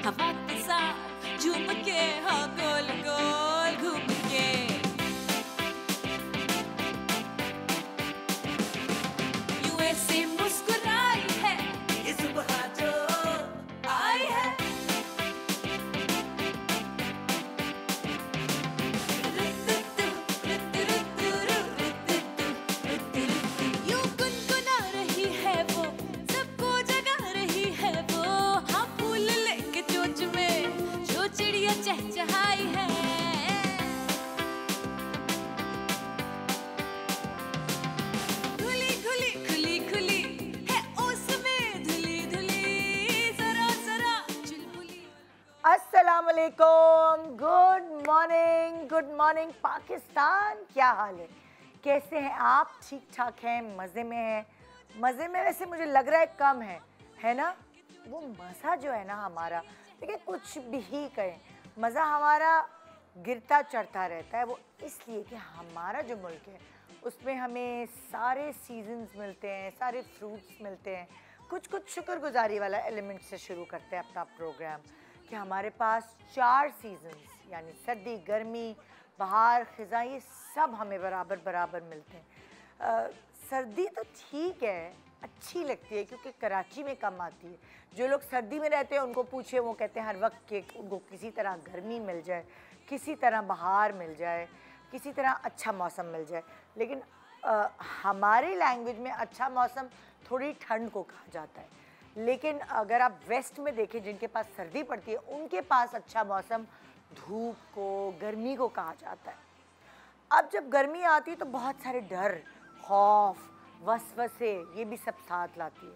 हवा के साथ झूम के, हाँ गोल गोल घूम के। यूं ऐसे मुस्कुराई है ये सुबह जो आई है। यूं गुनगुना रही है वो, सबको जगा रही है वो। हाँ फूल लेके चोंच में जो चिड़िया चहचहाई है। धुली खुली खुली खुली है उसमें धुली धुली, जरा जरा चुलबुली। अस्सलाम वालेकुम, गुड मॉर्निंग पाकिस्तान। क्या हाल है, कैसे हैं आप? ठीक ठाक हैं, मज़े में हैं? मज़े में वैसे मुझे लग रहा है कम है ना? वो मज़ा जो है ना हमारा, देखिए कुछ भी कहें, मज़ा हमारा गिरता चढ़ता रहता है। वो इसलिए कि हमारा जो मुल्क है उसमें हमें सारे सीजन्स मिलते हैं, सारे फ्रूट्स मिलते हैं। कुछ शुक्रगुजारी वाला एलिमेंट से शुरू करते हैं अपना प्रोग्राम कि हमारे पास 4 सीजन्स यानी सर्दी, गर्मी, बहार, ख़िज़ां, ये सब हमें बराबर बराबर मिलते हैं। सर्दी तो ठीक है, अच्छी लगती है क्योंकि कराची में कम आती है। जो लोग सर्दी में रहते हैं उनको पूछे, वो कहते हैं हर वक्त के उनको किसी तरह गर्मी मिल जाए, किसी तरह बहार मिल जाए, किसी तरह अच्छा मौसम मिल जाए। लेकिन हमारी लैंग्वेज में अच्छा मौसम थोड़ी ठंड को कहा जाता है। लेकिन अगर आप वेस्ट में देखें, जिनके पास सर्दी पड़ती है, उनके पास अच्छा मौसम धूप को, गर्मी को कहा जाता है। अब जब गर्मी आती है तो बहुत सारे डर, खौफ, वसवसे, ये भी सब साथ लाती है।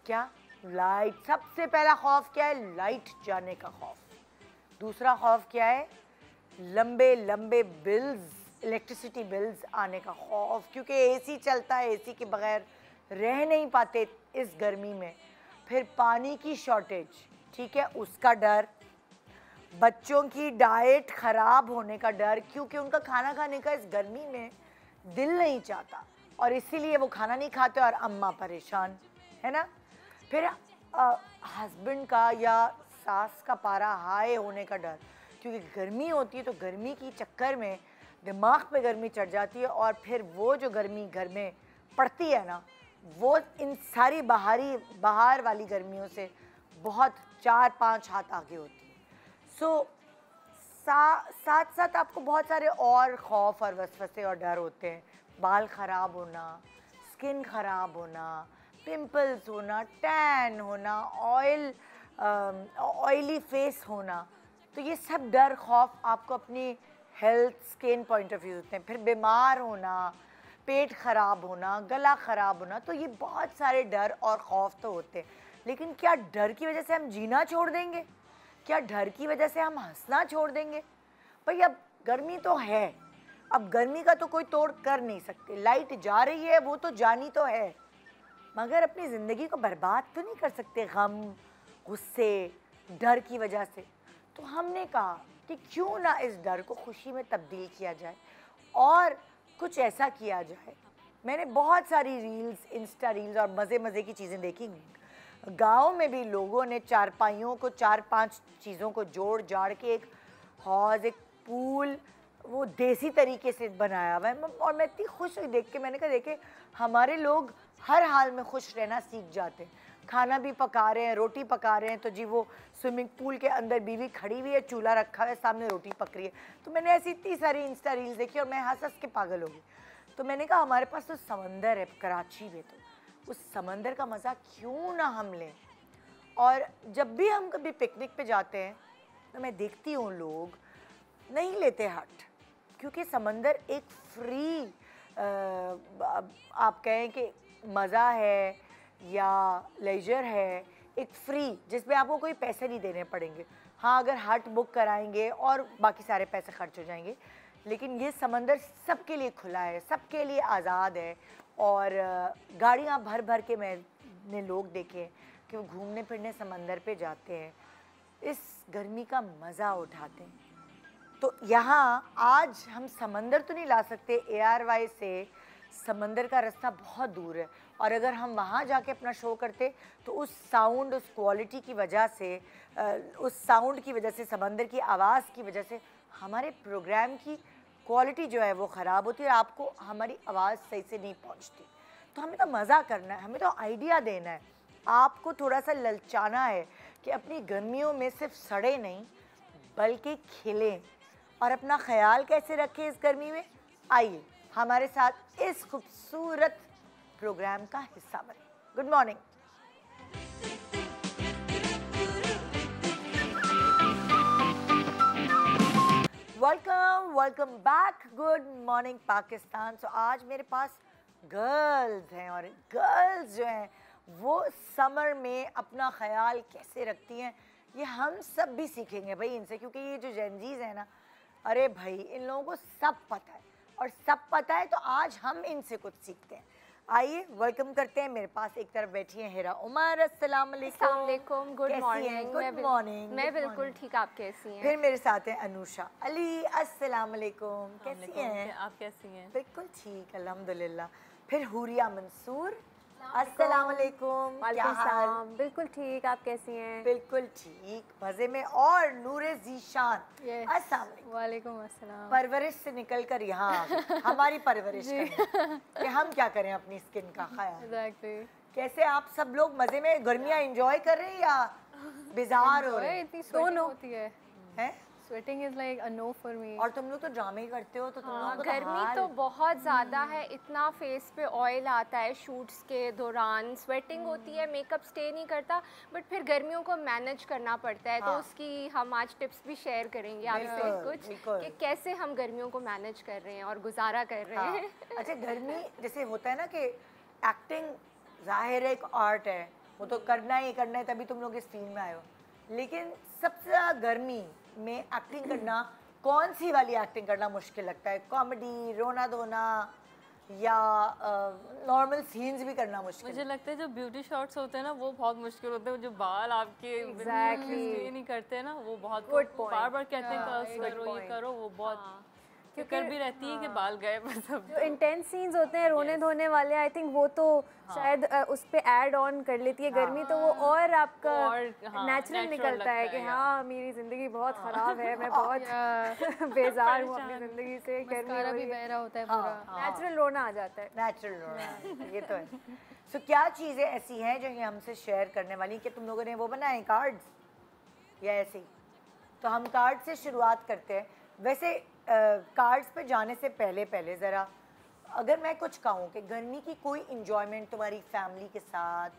क्या? लाइट। सबसे पहला खौफ क्या है? लाइट जाने का खौफ। दूसरा खौफ क्या है? लंबे लंबे बिल्स, इलेक्ट्रिसिटी बिल्स आने का खौफ, क्योंकि एसी चलता है, एसी के बगैर रह नहीं पाते इस गर्मी में। फिर पानी की शॉर्टेज, ठीक है, उसका डर। बच्चों की डाइट ख़राब होने का डर, क्योंकि उनका खाना खाने का इस गर्मी में दिल नहीं चाहता और इसीलिए वो खाना नहीं खाते और अम्मा परेशान, है ना। फिर हस्बैंड का या सास का पारा हाई होने का डर, क्योंकि गर्मी होती है तो गर्मी की चक्कर में दिमाग पे गर्मी चढ़ जाती है और फिर वो जो गर्मी घर में पड़ती है ना, वो इन सारी बाहर वाली गर्मियों से बहुत 4-5 हाथ आगे होती है। सो साथ साथ आपको बहुत सारे और खौफ और वसवसे और डर होते हैं। बाल ख़राब होना, स्किन ख़राब होना, पिंपल्स होना, टैन होना, ऑयली फेस होना। तो ये सब डर, खौफ आपको अपनी health, skin point of view होते हैं। फिर बीमार होना, पेट ख़राब होना, गला ख़राब होना, तो ये बहुत सारे डर और खौफ तो होते हैं। लेकिन क्या डर की वजह से हम जीना छोड़ देंगे? क्या डर की वजह से हम हंसना छोड़ देंगे? भाई अब गर्मी तो है, अब गर्मी का तो कोई तोड़ कर नहीं सकते। लाइट जा रही है, वो तो जानी तो है, मगर अपनी ज़िंदगी को बर्बाद तो नहीं कर सकते गम, गुस्से, डर की वजह से। तो हमने कहा कि क्यों ना इस डर को खुशी में तब्दील किया जाए और कुछ ऐसा किया जाए। मैंने बहुत सारी रील्स, इंस्टा रील्स और मज़े मज़े की चीज़ें देखी। गांव में भी लोगों ने चारपाइयों को, 4-5 चीज़ों को जोड़ जाड़ के एक हौज़, एक पूल, वो देसी तरीके से बनाया हुआ है। और मैं इतनी खुश हुई देख के। मैंने कहा देखे, हमारे लोग हर हाल में खुश रहना सीख जाते हैं। खाना भी पका रहे हैं, रोटी पका रहे हैं, तो जी वो स्विमिंग पूल के अंदर बीवी खड़ी हुई है, चूल्हा रखा हुआ है, सामने रोटी पक रही है। तो मैंने ऐसी इतनी सारी इंस्टा रील्स देखी और मैं हंस हंस के पागल हो गई। तो मैंने कहा हमारे पास तो समंदर है कराची में, तो उस समंदर का मज़ा क्यों ना हम लें। और जब भी हम कभी पिकनिक पे जाते हैं तो मैं देखती हूँ लोग नहीं लेते हट, क्योंकि समंदर एक फ्री, आप कहें कि मज़ा है या लेजर है, एक फ्री जिसमें आपको कोई पैसे नहीं देने पड़ेंगे। हाँ, अगर हट बुक कराएंगे और बाकी सारे पैसे खर्च हो जाएंगे, लेकिन ये समंदर सबके लिए खुला है, सबके लिए आज़ाद है। और गाड़ियाँ भर भर के मैंने लोग देखे कि वो घूमने फिरने समंदर पे जाते हैं, इस गर्मी का मज़ा उठाते हैं। तो यहाँ आज हम समंदर तो नहीं ला सकते ARY से समंदर का रास्ता बहुत दूर है, और अगर हम वहाँ जाके अपना शो करते तो उस साउंड, उस क्वालिटी की वजह से, उस साउंड की वजह से, समंदर की आवाज़ की वजह से हमारे प्रोग्राम की क्वालिटी जो है वो ख़राब होती है, आपको हमारी आवाज़ सही से नहीं पहुँचती। तो हमें तो मज़ा करना है, हमें तो आइडिया देना है, आपको थोड़ा सा ललचाना है कि अपनी गर्मियों में सिर्फ सड़े नहीं बल्कि खिलें। और अपना ख्याल कैसे रखें इस गर्मी में? आइए हमारे साथ इस खूबसूरत प्रोग्राम का हिस्सा बने। Good morning. Welcome back. Good morning Pakistan. So आज मेरे पास गर्ल्स हैं, और गर्ल्स जो हैं वो समर में अपना ख्याल कैसे रखती हैं ये हम सब भी सीखेंगे भाई इनसे, क्योंकि ये जो जेनजीज है ना, अरे भाई इन लोगों को सब पता है, और सब पता है तो आज हम इनसे कुछ सीखते हैं। आइए वेलकम करते हैं। मेरे पास एक तरफ बैठी है हिरा उमर। अस्सलाम वालेकुम। Good morning. Good morning. मैं बिल्कुल ठीक, आप कैसी हैं? फिर मेरे साथ है अनुषा अली। अस्सलाम वालेकुम। कैसी हैं आप? कैसी हैं? बिल्कुल ठीक अल्हम्दुलिल्लाह। फिर हुरिया मंसूर। अस्सलाम वालेकुम। क्या हाल? बिल्कुल ठीक, आप कैसी हैं? बिल्कुल ठीक, मजे में। और नूरे जीशान। अस्सलाम वालेकुम। वालेकुम अस्सलाम। परवरिश से निकलकर यहाँ आ गए, हमारी परवरिश करने कि हम क्या करें अपनी स्किन का ख्याल। एग्जैक्टली। कैसे आप सब लोग मजे में गर्मियाँ एंजॉय कर रहे हैं या बेजार हो रहे हैं? इतनी स्वेटिंग होती है। हैं? Sweating is like a no for me. और तुम लोग तो ड्रामे करते हो तो तुम लोगों को तो गर्मी हाल- तो बहुत ज़्यादा है, इतना फेस पे ऑयल आता है शूट्स के दौरान, स्वेटिंग होती है, मेकअप स्टे नहीं करता, बट फिर गर्मियों को मैनेज करना पड़ता है। तो हाँ। उसकी हम आज टिप्स भी शेयर करेंगे आपसे बिल्कुल, कुछ बिल्कुल। कि कैसे हम गर्मियों को मैनेज कर रहे हैं और गुजारा कर रहे हाँ। हैं। अच्छा, गर्मी जैसे होता है ना कि एक्टिंग जाहिर है एक आर्ट है, वो तो करना ही करना है, तभी तुम लोग इस फील्ड में आए हो। लेकिन सबसे ज़्यादा गर्मी में एक्टिंग करना, कौन सी वाली एक्टिंग करना मुश्किल लगता है? कॉमेडी, रोना धोना, या नॉर्मल सीन्स भी करना मुश्किल? मुझे लगता है जो ब्यूटी शॉट्स होते हैं ना वो बहुत मुश्किल होते हैं। जो बाल आपके Exactly. स्टे नहीं करते हैं ना, वो बहुत Good point. बार बार कहते हैं Yeah, कर्ल्स good करो, ये point. करो, वो बहुत क्योंकि फिक्र भी रहती है कि बाल गए बस अब। जो इंटेंस सीन्स होते हैं रोने धोने वाले, आई थिंक वो तो शायद उस पे ऐड ऑन कर लेती है गर्मी, तो वो और आपका और, हाँ, नेचुरल natural निकलता लगता है कि है, हाँ मेरी जिंदगी बहुत खराब है, मैं बहुत बेजार हूँ अपनी जिंदगी से, गर्मी मस्कारा हो भी रही बह है, रहा होता है पूरा। नेचुरल रोना आ जाता है। नेचुरल रोना, ये तो है। सो क्या चीज़ें ऐसी हैं जो ये हमसे शेयर करने वाली कि तुम लोगों ने वो बनाए कार्ड्स या ऐसे ही? तो हम कार्ड से शुरुआत करते हैं। वैसे कार्ड्स पे जाने से पहले ज़रा अगर मैं कुछ कहूँ कि गर्मी की कोई इंजॉयमेंट तुम्हारी फैमिली के साथ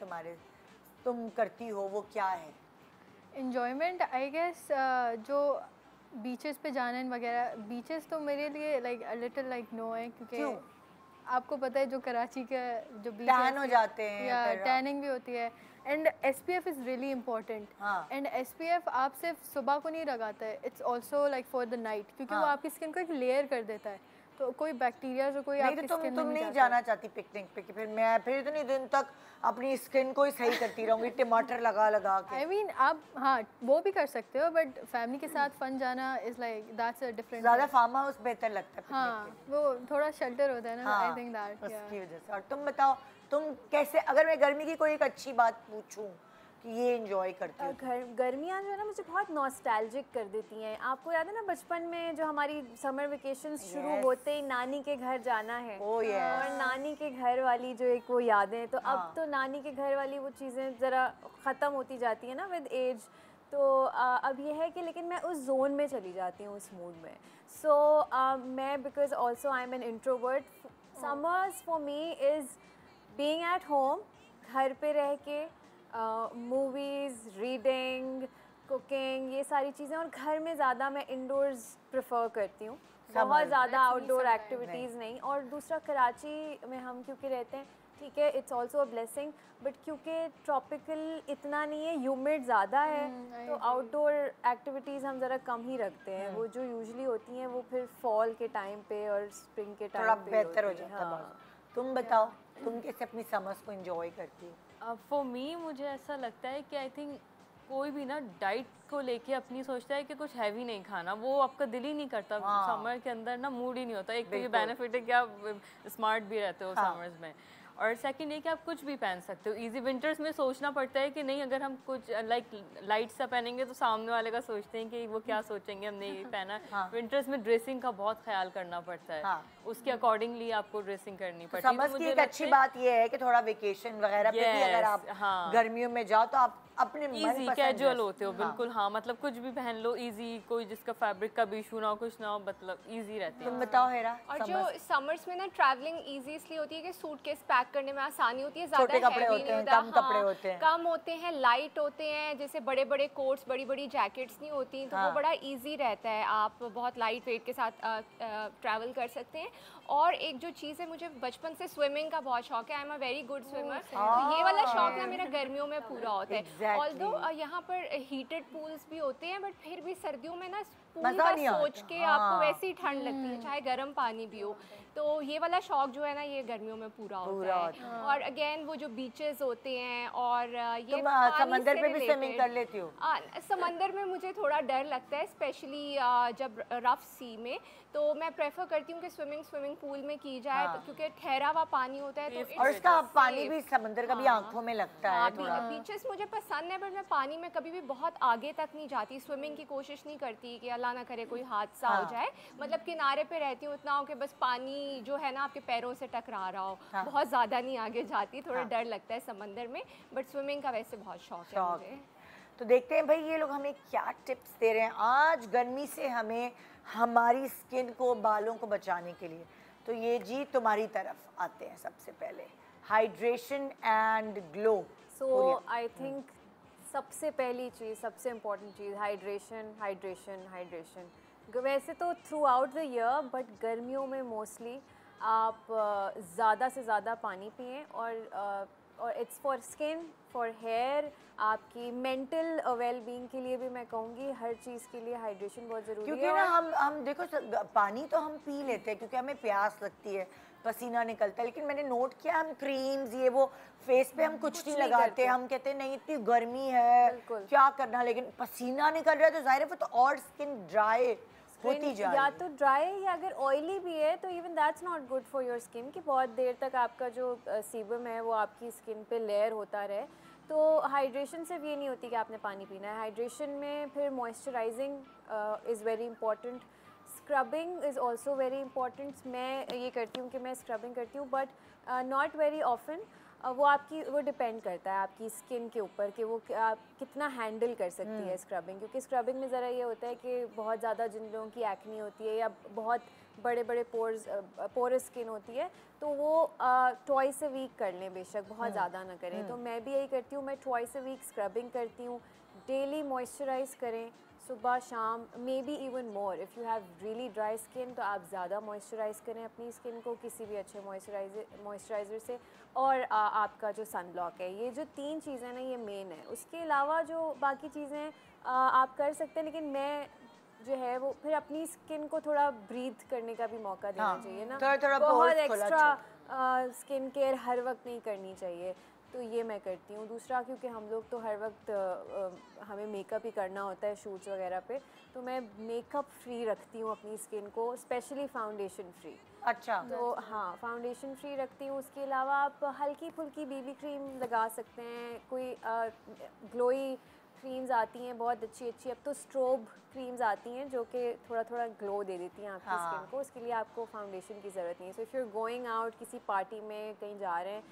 तुम करती हो, वो क्या है? इंजॉयमेंट आई गेस जो बीचेस पे जाना वगैरह। बीचेस तो मेरे लिए like a little like no है, क्योंकि क्यों? आपको पता है जो कराची का जो बीच टैन हो जाते हैं या फिर टैनिंग भी होती है। And SPF is really important. हाँ। एंड SPF आप सिर्फ सुबह को नहीं लगाता है, it's also like for the night, क्योंकि वो हाँ। आपकी स्किन को एक लेयर कर देता है, तो कोई बैक्टीरिया जो कोई नहीं आपकी तो स्किन तुम में नहीं जाता जाना चाहती पिकनिक पे कि फिर इतने दिन तक अपनी स्किन को ही सही करती रहूंगी टमाटर लगा के? आई मीन आप हाँ वो भी कर सकते हो, बट फैमिली के साथ फन जाना is like that's a different. ज़्यादा फार्म हाउस बेहतर लगता है हाँ, पिकनिक वो थोड़ा शेल्टर होता है पे? ना, आई थिंक दैट उसकी वजह से। और तुम बताओ, तुम कैसे, अगर मैं गर्मी की कोई एक अच्छी बात पूछूं कि ये एंजॉय करती हो? गर्मियाँ जो है ना मुझे बहुत नॉस्टैल्जिक कर देती हैं। आपको याद है ना बचपन में जो हमारी समर वेकेशंस शुरू Yes. होते ही नानी के घर जाना है, Oh, yes. और नानी के घर वाली जो एक वो यादें, तो हाँ. अब तो नानी के घर वाली वो चीज़ें ज़रा ख़त्म होती जाती है ना विद एज। तो अब ये है कि लेकिन मैं उस जोन में चली जाती हूँ, उस मूड में। सो मैं because also I am an introvert, summers for me is being at home, घर पे रह के मूवीज़, रीडिंग, कुकिंग, ये सारी चीज़ें। और घर में ज़्यादा मैं इंडोर्स प्रेफर करती हूँ, बहुत ज़्यादा आउटडोर एक्टिविटीज़ नहीं। और दूसरा कराची में हम क्योंकि रहते हैं, ठीक है, it's also a blessing, but क्योंकि ट्रॉपिकल इतना नहीं है, ह्यूमिड ज़्यादा है, तो आउटडोर एक्टिविटीज़ हम ज़रा कम ही रखते हैं। वो जो यूजुअली होती हैं वो फिर फॉल के टाइम पे और स्प्रिंग के टाइम थोड़ा पे बेहतर हो होती हैं। जाता है हाँ। बहुत। तुम बताओ, तुम कैसे अपनी समर्स को एंजॉय करती हो? फॉर मी मुझे ऐसा लगता है कि आई थिंक कोई भी ना डाइट को लेके अपनी सोचता है कि कुछ हैवी नहीं खाना, वो आपका दिल ही नहीं करता। समर के अंदर ना मूड ही नहीं होता। एक तो ये बेनिफिट है कि आप स्मार्ट भी रहते हो समर्स में, और सेकंड ये कि आप कुछ भी पहन सकते हो इजी। विंटर्स में सोचना पड़ता है कि नहीं, अगर हम कुछ लाइट सा पहनेंगे तो सामने वाले का सोचते हैं कि वो क्या सोचेंगे, हमने ये पहना। विंटर्स में ड्रेसिंग का बहुत ख्याल करना पड़ता है, उसके अकॉर्डिंगली आपको ड्रेसिंग करनी पड़ती है। समझ की एक अच्छी बात ये है कि थोड़ा वेकेशन वगैरह पे भी अगर आप गर्मियों में जाओ तो आप अपने इजी कैजुअल होते हो बिल्कुल। हाँ, मतलब कुछ भी पहन लो इजी, कोई जिसका फैब्रिक का भी इशू ना हो, कुछ ना हो, मतलब इजी रहती है। तुम बताओ हेरा। और जो समर्स में ना ट्रैवलिंग इजी इसलिए होती है कि सूटकेस पैक करने में आसानी होती है, ज़्यादा कपड़े होते हैं, कम कपड़े होते हैं, कम होते हैं, लाइट होते हैं, जैसे बड़े बड़े कोट्स, बड़ी बड़ी जैकेट्स नहीं होती, तो वो बड़ा इजी रहता है, आप बहुत लाइट वेट के साथ ट्रैवल कर सकते हैं। और एक जो चीज़ है, मुझे बचपन से स्विमिंग का बहुत शौक है, I am a very good swimmer, तो ये वाला शौक ना मेरा गर्मियों में पूरा होता है। ऑल्दो यहाँ पर हीटेड पूल्स भी होते हैं, बट फिर भी सर्दियों में ना पूल का सोच के आपको वैसे ही ठंड लगती है, चाहे गर्म पानी भी हो। तो ये वाला शौक जो है ना, ये गर्मियों में पूरा होता है। और अगेन वो जो बीचेस होते हैं, और ये समंदर पे भी स्विमिंग कर लेती हो? समंदर में मुझे थोड़ा डर लगता है, स्पेशली जब रफ सी में, तो मैं प्रेफर करती हूँ कि स्विमिंग पूल में की जाए, तो क्योंकि ठहरा हुआ पानी होता है, तो और इसका पानी भी समंदर का भी आंखों में लगता है थोड़ा। बीचेस मुझे पसंद है, पर मैं पानी में कभी भी बहुत आगे तक नहीं जाती, स्विमिंग की कोशिश नहीं करती कि अल्लाह ना करे कोई हादसा हो जाए। मतलब किनारे पे रहती हूँ, इतना हो कि बस पानी जो है ना आपके पैरों से टकरा रहा हो, बहुत ज़्यादा नहीं आगे जाती, थोड़ा डर लगता है समंदर में, बट स्विमिंग का वैसे बहुत शौक है मुझे। तो देखते हैं भाई ये लोग हमें क्या टिप्स दे रहे हैं आज गर्मी से हमें, हमारी स्किन को, बालों को बचाने के लिए। तो ये जी तुम्हारी तरफ आते हैं सबसे पहले, hydration and glow. So I think सबसे पहली चीज़, सबसे इम्पॉर्टेंट चीज़, हाइड्रेशन हाइड्रेशन हाइड्रेशन। वैसे तो through out the year, but गर्मियों में मोस्टली आप ज़्यादा से ज़्यादा पानी पिएं, और it's for skin, for hair, आपकी मेंटल वेलबींग के लिए भी मैं कहूँगी, हर चीज़ के लिए हाइड्रेशन बहुत ज़रूरी है। क्योंकि ना हम देखो पानी तो हम पी लेते हैं क्योंकि हमें प्यास लगती है, पसीना निकलता है, लेकिन मैंने नोट किया हम क्रीम्स ये वो फेस पे हम कुछ नहीं लगाते, हम कहते हैं नहीं इतनी गर्मी है क्या करना, लेकिन पसीना निकल रहा है तो जाहिर है वो तो और स्किन ड्राई होती जा रही है। या तो ड्राई, या अगर ऑयली भी है तो even that's not good for your skin, कि बहुत देर तक आपका जो सीबम है वो आपकी स्किन पे लेयर होता रहे। तो हाइड्रेशन सिर्फ ये नहीं होती कि आपने पानी पीना है, हाइड्रेशन में फिर moisturising is very important, scrubbing is also very important. मैं ये करती हूँ कि मैं स्क्रबिंग करती हूँ, बट नॉट वेरी ऑफन। वो डिपेंड करता है आपकी स्किन के ऊपर कि वो आप कितना हैंडल कर सकती है स्क्रबिंग, क्योंकि स्क्रबिंग में ज़रा ये होता है कि बहुत ज़्यादा जिन लोगों की एक्नी होती है या बहुत बड़े बड़े पोरस स्किन होती है, तो वो ट्वाइस अ वीक कर लें, बेशक बहुत ज़्यादा ना करें। तो मैं भी यही करती हूँ, मैं ट्वाइस अ वीक स्क्रबिंग करती हूँ। डेली मॉइस्चराइज़ करें, सुबह शाम, may be even more. If you have really dry skin तो आप ज़्यादा मॉइस्चराइज़ करें अपनी स्किन को किसी भी अच्छे मॉइस्चराइज़र से। और आपका जो सन ब्लॉक है, ये जो 3 चीज़ें ना ये मेन है। उसके अलावा जो बाकी चीज़ें आप कर सकते हैं, लेकिन मैं जो है वो फिर अपनी स्किन को थोड़ा ब्रीथ करने का भी मौका देना चाहिए ना, बहुत एक्स्ट्रा स्किन केयर हर वक्त नहीं करनी चाहिए। तो ये मैं करती हूँ। दूसरा, क्योंकि हम लोग तो हर वक्त हमें मेकअप ही करना होता है शूट्स वगैरह पे, तो मैं मेकअप फ्री रखती हूँ अपनी स्किन को, स्पेशली फाउंडेशन फ्री। अच्छा। तो हाँ, फाउंडेशन फ्री रखती हूँ। उसके अलावा आप हल्की फुल्की बीबी क्रीम लगा सकते हैं, कोई ग्लोई क्रीम्स आती हैं बहुत अच्छी अच्छी। अब तो स्ट्रोब क्रीम्स आती हैं जो कि थोड़ा थोड़ा ग्लो दे देती हैं आपकी स्किन को, उसके लिए आपको फाउंडेशन की ज़रूरत नहीं है। So if you are going out, किसी पार्टी में कहीं जा रहे हैं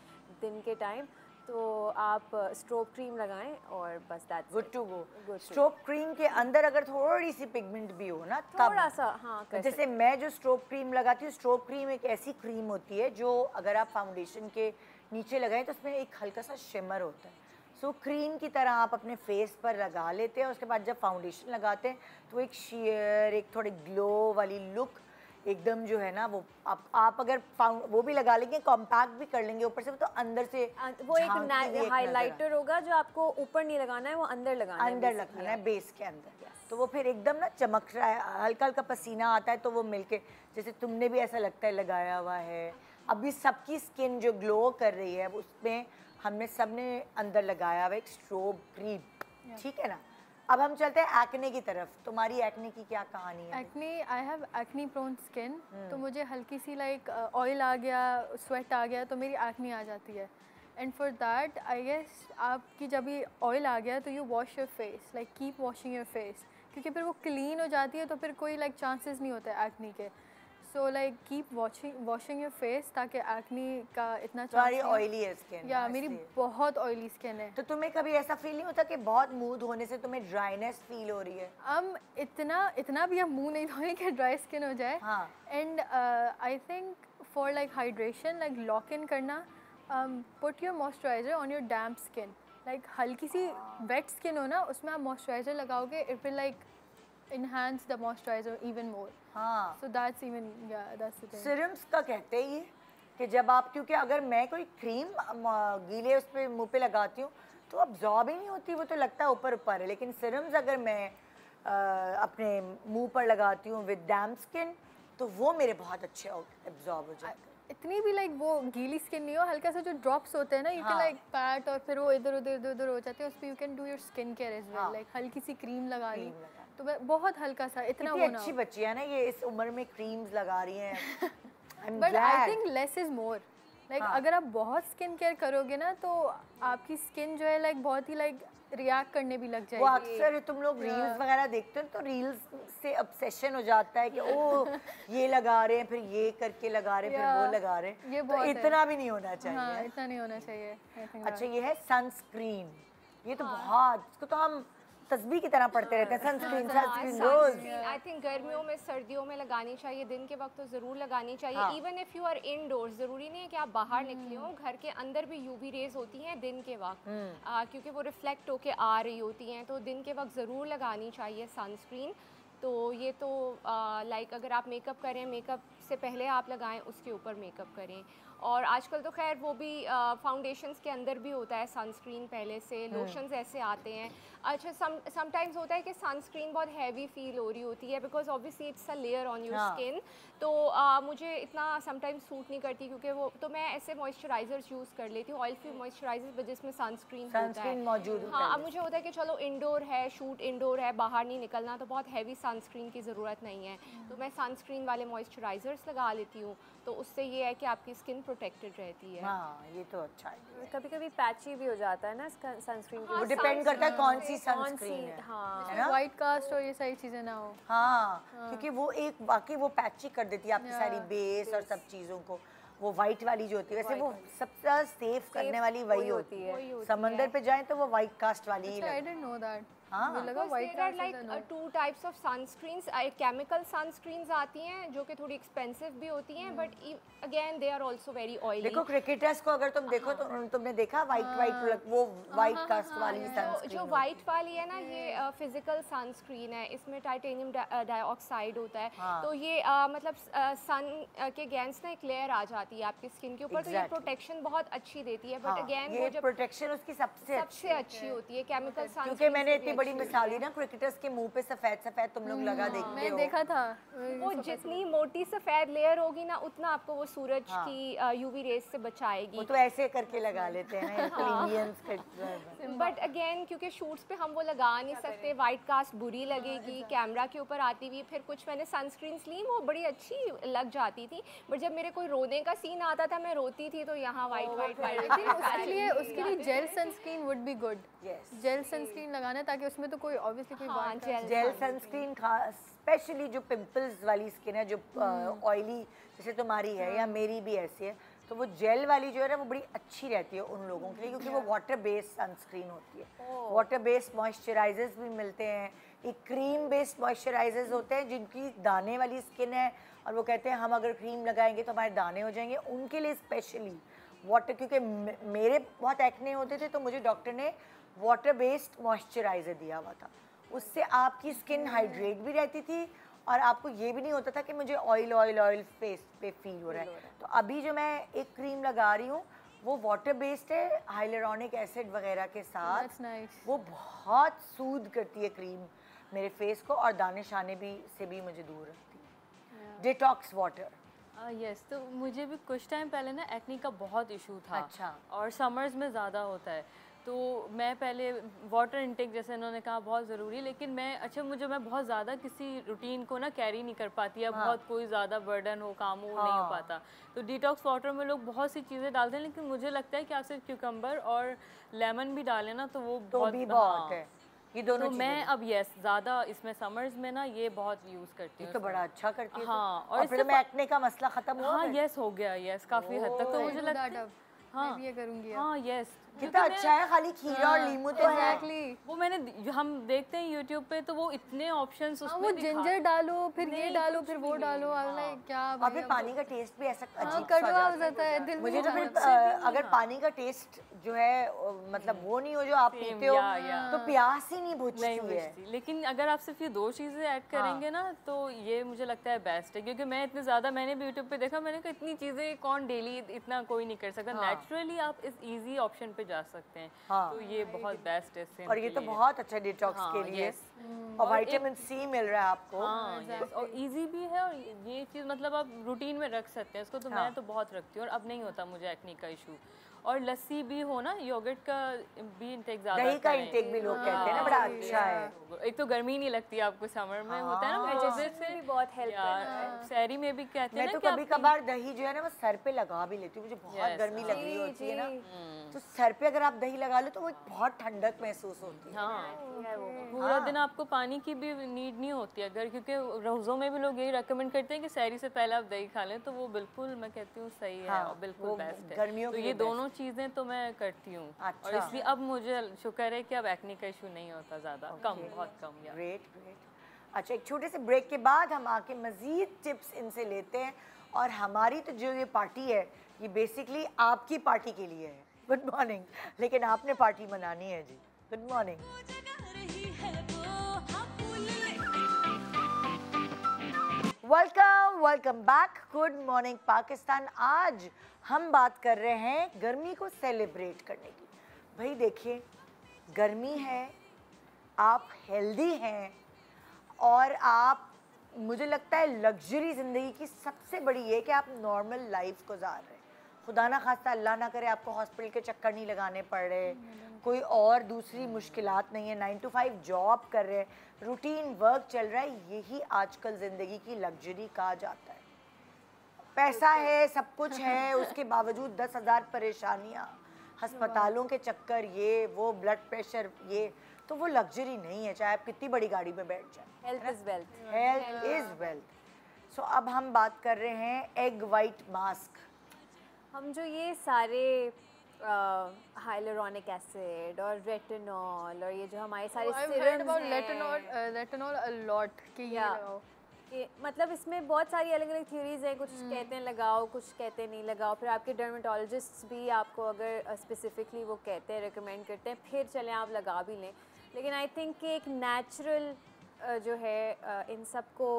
दिन के टाइम, तो आप स्ट्रोब क्रीम लगाएं और बस that's good to go. Strobe cream के अंदर अगर थोड़ी सी पिगमेंट भी हो ना, थोड़ा सा, हाँ, जैसे मैं जो स्ट्रोब क्रीम लगाती हूँ, स्ट्रोब क्रीम एक ऐसी क्रीम होती है जो अगर आप फाउंडेशन के नीचे लगाएं तो उसमें एक हल्का सा शिमर होता है। सो क्रीम की तरह आप अपने फेस पर लगा लेते हैं, उसके बाद जब फाउंडेशन लगाते हैं तो एक शेयर, एक थोड़ी ग्लो वाली लुक एकदम जो है ना, वो आप अगर वो भी लगा लेंगे, कॉम्पैक्ट भी कर लेंगे ऊपर से, तो अंदर से वो एक हाइलाइटर होगा जो आपको ऊपर नहीं लगाना है, वो अंदर लगाना है बेस के अंदर। तो वो फिर एकदम ना चमक रहा है, हल्का हल्का पसीना आता है तो वो मिलके जैसे तुमने भी ऐसा लगता है लगाया हुआ है। अभी सबकी स्किन जो ग्लो कर रही है उसमें हमने सबने अंदर लगाया हुआ एक स्ट्रोब क्रीम, ठीक है ना। अब हम चलते हैं एक्ने की तरफ। तुम्हारी एक्ने की क्या कहानी है? Acne, I have acne prone skin, तो मुझे हल्की सी लाइक ऑयल आ गया, स्वेट आ गया, तो मेरी एक्ने आ जाती है। And for that I guess आपकी जब ये ऑयल आ गया तो you wash your face, like keep washing your face, क्योंकि फिर वो क्लीन हो जाती है तो फिर कोई लाइक चांसेस नहीं होते एक्ने के। So like keep washing your face, ताकि एक्ने का इतना तुम्हारी ऑयली है स्किन? या मेरी बहुत ऑयली स्किन है। तो तुम्हें कभी ऐसा फील नहीं होता कि बहुत मुंह धोने से तुम्हें ड्राइनेस फील हो रही है? इतना भी हम मुंह नहीं धोएं कि ड्राई स्किन हो जाए। हाँ। And I think for like hydration, like lock in करना, put your moisturiser on your damp skin. Like हल्की सी वेट स्किन हो ना, उसमें आप मॉइस्चराइजर लगाओगे, it will like enhance the moisturizer even more. हाँ। So that's even, yeah, that's the thing. Serums का कहते हैं ये कि जब आप, क्योंकि अगर मैं कोई क्रीम गीले उस पे मुंह पे लगाती हूँ तो अब्जॉर्ब ही नहीं होती, वो तो लगता है ऊपर ऊपर है। लेकिन सीरम्स अगर मैं अपने मुंह पर लगाती हूँ विद डैम्प स्किन तो वो मेरे बहुत अच्छे अब्जॉर्ब हो जाते हैं। इतनी भी लाइक वो गीली स्किन नहीं हो, हल्का सा जो ड्रॉप्स होते हैं ना, यू कैन लाइक पैट, और फिर वो इधर उधर हो जाते हैं, उस पर you can do your skin care as well. Like हल्की सी क्रीम लगा ली तो बहुत हल्का सा, इतना वो ना। अच्छी बच्ची है ना ये, इस उम्र में क्रीम्स लगा रही हैं। But I think less is more. Like अगर आप बहुत स्किन केयर करोगे ना तो आपकी स्किन जो है लाइक बहुत ही लाइक रिएक्ट करने भी लग जाएगी। वो अक्सर तुम लोग रील्स वगैरह देखते हो तो रील्स से ऑब्सेशन हो जाता है कि ओ ये लगा रहे हैं, फिर ये करके लगा रहे हैं, फिर वो लगा रहे हैं। ये तो इतना भी नहीं होना चाहिए। हाँ, इतना नहीं होना चाहिए। अच्छा, ये है सनस्क्रीन। ये तो बहुत, इसको तो हम तस्बीह की तरह पढ़ते रहते हैं, सनस्क्रीन सनस्क्रीन रोज। आई थिंक गर्मियों में, सर्दियों में लगानी चाहिए, दिन के वक्त तो ज़रूर लगानी चाहिए। Even if you are indoors, ज़रूरी नहीं है कि आप बाहर निकले हो, घर के अंदर भी यूवी रेज होती हैं दिन के वक्त, क्योंकि वो रिफ्लेक्ट होके आ रही होती हैं, तो दिन के वक्त ज़रूर लगानी चाहिए सनस्क्रीन। तो ये तो लाइक अगर आप मेकअप करें, मेकअप से पहले आप लगाएं, उसके ऊपर मेकअप करें। और आजकल तो खैर वो भी फाउंडेशंस के अंदर भी होता है सनस्क्रीन पहले से, लोशंस ऐसे आते हैं। अच्छा, समटाइम्स होता है कि सनस्क्रीन बहुत हैवी फील हो रही होती है, because obviously it's a layer on your skin. तो मुझे इतना समटाइम्स सूट नहीं करती, क्योंकि वो तो मैं ऐसे मॉइस्चराइजर्स यूज़ कर लेती हूँ, ऑयल फ्री मॉइस्चराइजर जिसमें सनस्क्रीन मौजूद होता है। हाँ, अब मुझे होता है कि चलो इंडोर है, शूट इंडोर है, बाहर नहीं निकलना, तो बहुत हैवी सनस्क्रीन की ज़रूरत नहीं है, तो मैं सनस्क्रीन वाले मॉइस्चराइजर्स लगा लेती हूँ। तो उससे ये है कि आपकी स्किन प्रोटेक्टेड रहती है। हाँ, ये तो अच्छा है। कभी कभी पैची भी हो जाता है ना सनस्क्रीन की। वो डिपेंड करता है कौन सी सनस्क्रीन है। हाँ, वाइट कास्ट और ये सारी चीजें ना हो। हाँ, क्योंकि वो एक वाकई वो पैची कर देती है आपकी सारी बेस और सब चीज़ों को। वो वाइट वाली जो होती है, वैसे वो सबसे सेफ करने वाली वही होती है। समंदर पे जाएं तो वो वाइट कास्ट वाली ही आई डिडंट नो दैट। हाँ, मुझे लगा white there are cast like is a no. two types of sunscreens. Chemical sunscreens आती हैं जो कि थोड़ी एक्सपेंसिव भी होती हैं, but again they are also very oily. देखो क्रिकेटर्स को अगर तुम देखो तो तुमने देखा वाइट वो वाइट कास्ट वाली सनस्क्रीन। जो वाइट वाली है ना, ये फिजिकल सनस्क्रीन है, इसमें टाइटेनियम डाइऑक्साइड होता है। तो ये मतलब सन के अगेंस्ट ना एक लेयर आ जाती है आपकी स्किन के ऊपर, तो ये प्रोटेक्शन बहुत अच्छी देती है। बट अगेन वो जो प्रोटेक्शन उसकी सबसे अच्छी होती है केमिकल सनस्क्रीन। क्योंकि मैंने इतनी बड़ी मिसाल दी ना, क्रिकेटर्स के मुंह पे सफेद सफेद तुम लोग लगा देखते हो। मैं देखा था। वो जितनी मोटी सफेद लेयर होगी ना, उतना आपको वो सूरज की यूवी रेज से बचाएगी। वो तो ऐसे करके लगा लेते हैं इंडियंस। बट अगेन क्योंकि शूट्स पे हम वो लगा नहीं सकते, वाइट कास्ट बुरी लगेगी कैमरा के ऊपर आती हुई। फिर कुछ मैंने सनस्क्रीन्स ली, वो बड़ी अच्छी लग जाती थी, बट जब मेरे कोई रोने का सीन आता था, मैं रोती थी, तो यहाँ वाइट उसके लिए jail sunscreen would be good. Jail sunscreen लगाना, ताकि उसमें तो कोई ऑब्वियसली कोई जेल सनस्क्रीन स्पेशली जो पिंपल्स वाली स्किन है, जो ऑयली जैसे तुम्हारी है या मेरी भी ऐसी है, तो वो जेल वाली जो है ना वो बड़ी अच्छी रहती है उन लोगों के लिए, क्योंकि वो वाटर बेस्ड सनस्क्रीन होती है। वाटर बेस्ड मॉइस्चराइजर्स भी मिलते हैं, एक क्रीम बेस्ड मॉइस्चराइजर्स होते हैं जिनकी दाने वाली स्किन है, और वो कहते हैं हम अगर क्रीम लगाएंगे तो हमारे दाने हो जाएंगे। उनके लिए स्पेशली वाटर, क्योंकि मेरे बहुत एक्ने होते थे, तो मुझे डॉक्टर ने वाटर बेस्ड मॉइस्चराइज़र दिया हुआ था। उससे आपकी स्किन हाइड्रेट भी रहती थी और आपको ये भी नहीं होता था कि मुझे ऑयल फेस पे फील हो रहा है। तो अभी जो मैं एक क्रीम लगा रही हूँ वो वाटर बेस्ड है, हाइलुरोनिक एसिड वगैरह के साथ। वो बहुत सूद करती है क्रीम मेरे फेस को, और दाने शाने से भी मुझे दूर रखती है। Detox water. यस, तो मुझे भी कुछ टाइम पहले ना एक्ने का बहुत इशू था। अच्छा। और समर्स में ज़्यादा होता है, तो मैं पहले वाटर इनटेक जैसे इन्होंने कहा बहुत ज़रूरी, लेकिन मैं बहुत ज़्यादा किसी रूटीन को ना कैरी नहीं कर पाती या बहुत कोई ज़्यादा बर्डन हो, काम हो, नहीं हो पाता। तो डिटॉक्स वाटर में लोग बहुत सी चीज़ें डालते हैं, लेकिन मुझे लगता है कि आप सिर्फ क्यूकम्बर और लेमन भी डालें ना तो वो बहुत है। ये दोनों तो मैं अब ज़्यादा इसमें समर्स में ना ये बहुत यूज़ करती हूँ। तो बड़ा अच्छा करती है। हाँ, और फिर मैं एक्ने का मसला खत्म हुआ। हाँ यस हो गया, काफ़ी हद तक। तो मुझे लगता है मैं भी ये करूँगी। हाँ यस, कितना अच्छा है, खाली खीरा और नींबू तो है। वो हम देखते हैं यूट्यूब पे तो वो इतने ऑप्शंस उसमें वो जिंजर डालो, फिर ये डालो, फिर वो डालो, क्या और फिर पानी का टेस्ट भी ऐसा अजीब कड़वा हो जाता है दिल में। मुझे तो फिर अगर पानी का टेस्ट जो है मतलब वो नहीं हो जो आप पीते हो तो प्यास ही नहीं बुझती है। लेकिन अगर आप सिर्फ ये 2 चीज़ें ऐड करेंगे ना तो ये मुझे लगता है बेस्ट है, क्योंकि मैंने भी यूट्यूब पे देखा, मैंने कहा इतनी चीज़ें कौन डेली इतना कोई नहीं कर सकता। नेचुरली आप इस इजी ऑप्शन पे जा सकते हैं। तो ये बहुत बेस्ट है। और ये तो बहुत अच्छा डिटॉक्स के लिए, और विटामिन सी मिल रहा है आपको। और इजी भी है, और ये चीज़ मतलब आप रूटीन में रख सकते हैं इसको। तो मैं तो बहुत रखती हूँ और अब नहीं होता मुझे एक्ने का इशू। और लस्सी भी हो ना, योगर्ट का भी इंटेक ज़्यादा, दही का इंटेक भी लोग कहते हैं ना, बड़ा अच्छा है। एक तो गर्मी नहीं लगती आपको समर में, होता है ना वजह से भी बहुत हेल्प करता है। शहरी में भी कहते हैं मैं तो कभी कभार दही जो है ना वो सर पे लगा भी लेती हूँ, मुझे बहुत गर्मी लग रही होती है ना, तो सर पे अगर आप दही लगा लो तो वो बहुत ठंडक महसूस होती है। पूरा दिन आपको पानी की भी नीड नहीं होती अगर, क्योंकि रोज़ों में भी लोग यही रेकमेंड करते हैं कि सहरी से पहले आप दही खा लें, तो वो बिल्कुल मैं कहती हूँ सही है और बिल्कुल बेस्ट है। गर्मियों तो ये दोनों चीज़ें तो मैं करती हूँ। और इसलिए अब मुझे शुक्र है कि अब एक्ने का इशू नहीं होता ज़्यादा, कम, बहुत कम। ग्रेट। अच्छा, एक छोटे से ब्रेक के बाद हम आके मज़ीद टिप्स इनसे लेते हैं। और हमारी तो जो ये पार्टी है ये बेसिकली आपकी पार्टी के लिए है। गुड मॉर्निंग, लेकिन आपने पार्टी मनानी है जी। Good morning. Welcome back. Good morning Pakistan. आज हम बात कर रहे हैं गर्मी को सेलिब्रेट करने की। भाई देखिए, गर्मी है, आप हेल्दी हैं और आप, मुझे लगता है लग्जरी ज़िंदगी की सबसे बड़ी ये कि आप नॉर्मल लाइफ गुजार रहे हैं। खुदा ना खास्ता, अल्लाह ना करे, आपको हॉस्पिटल के चक्कर नहीं लगाने पड़ रहे, कोई और दूसरी मुश्किलात नहीं है, 9 to 5 जॉब कर रहे हैं, रूटीन वर्क चल रहा है। यही आजकल ज़िंदगी की लग्जरी कहा जाता है। पैसा है, सब कुछ है, उसके बावजूद 10,000 परेशानियाँ, अस्पतालों के चक्कर, ये वो, ब्लड प्रेशर, ये तो वो लग्जरी नहीं है, चाहे आप कितनी बड़ी गाड़ी में बैठ जाए। Health is wealth. Health is wealth. So अब हम बात कर रहे हैं एग वाइट मास्क। हम जो ये सारे हाइलुरोनिक एसिड और रेटिनॉल और ये जो हमारे सारे सीरम्स हैं, रेटिनॉल अ लॉट कि ये लगाओ, कि मतलब इसमें बहुत सारी अलग अलग थ्योरीज हैं। कुछ कहते हैं लगाओ, कुछ कहते हैं नहीं लगाओ। फिर आपके डर्मेटोलॉजिस्ट भी आपको अगर स्पेसिफिकली वो कहते हैं, रिकमेंड करते हैं, फिर चलें आप लगा भी लें। लेकिन आई थिंक कि एक नेचुरल जो है इन सब को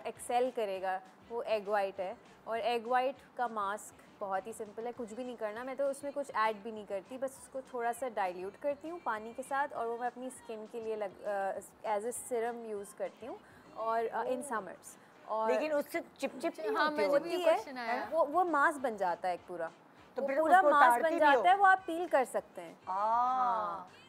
एक्सेल करेगा वो एग वाइट है। और एग वाइट का मास्क बहुत ही सिंपल है, कुछ भी नहीं करना। मैं तो उसमें कुछ ऐड भी नहीं करती, बस उसको थोड़ा सा डाइल्यूट करती हूँ पानी के साथ, और वो मैं अपनी स्किन के लिए एज ए सीरम यूज़ करती हूँ और इन समर्स। और लेकिन उससे चिपचिप नहीं होती है, वो मास्क बन जाता है एक पूरा, तो फिर पूरा मास्क बन जाता है, वो आप पील कर सकते हैं।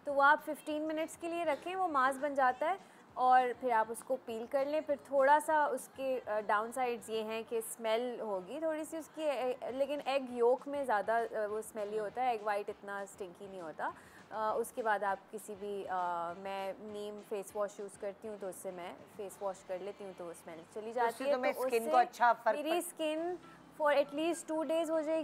तो वो आप 15 मिनट्स के लिए रखें, वो मास्क बन जाता है, और फिर आप उसको पील कर लें। फिर थोड़ा सा उसके डाउन साइड्स ये हैं कि स्मेल होगी थोड़ी सी उसकी, लेकिन एग योक में ज़्यादा वो स्मेली होता है, एग वाइट इतना स्टिंकी नहीं होता। उसके बाद आप किसी भी मैं नीम फेस वॉश यूज़ करती हूँ, तो उससे मैं फेस वॉश कर लेती हूँ, तो वो स्मेल चली जाती है। तो स्किन को अच्छा फर्क, मेरी स्किन फॉर एटलीस्ट 2 days हो जाए।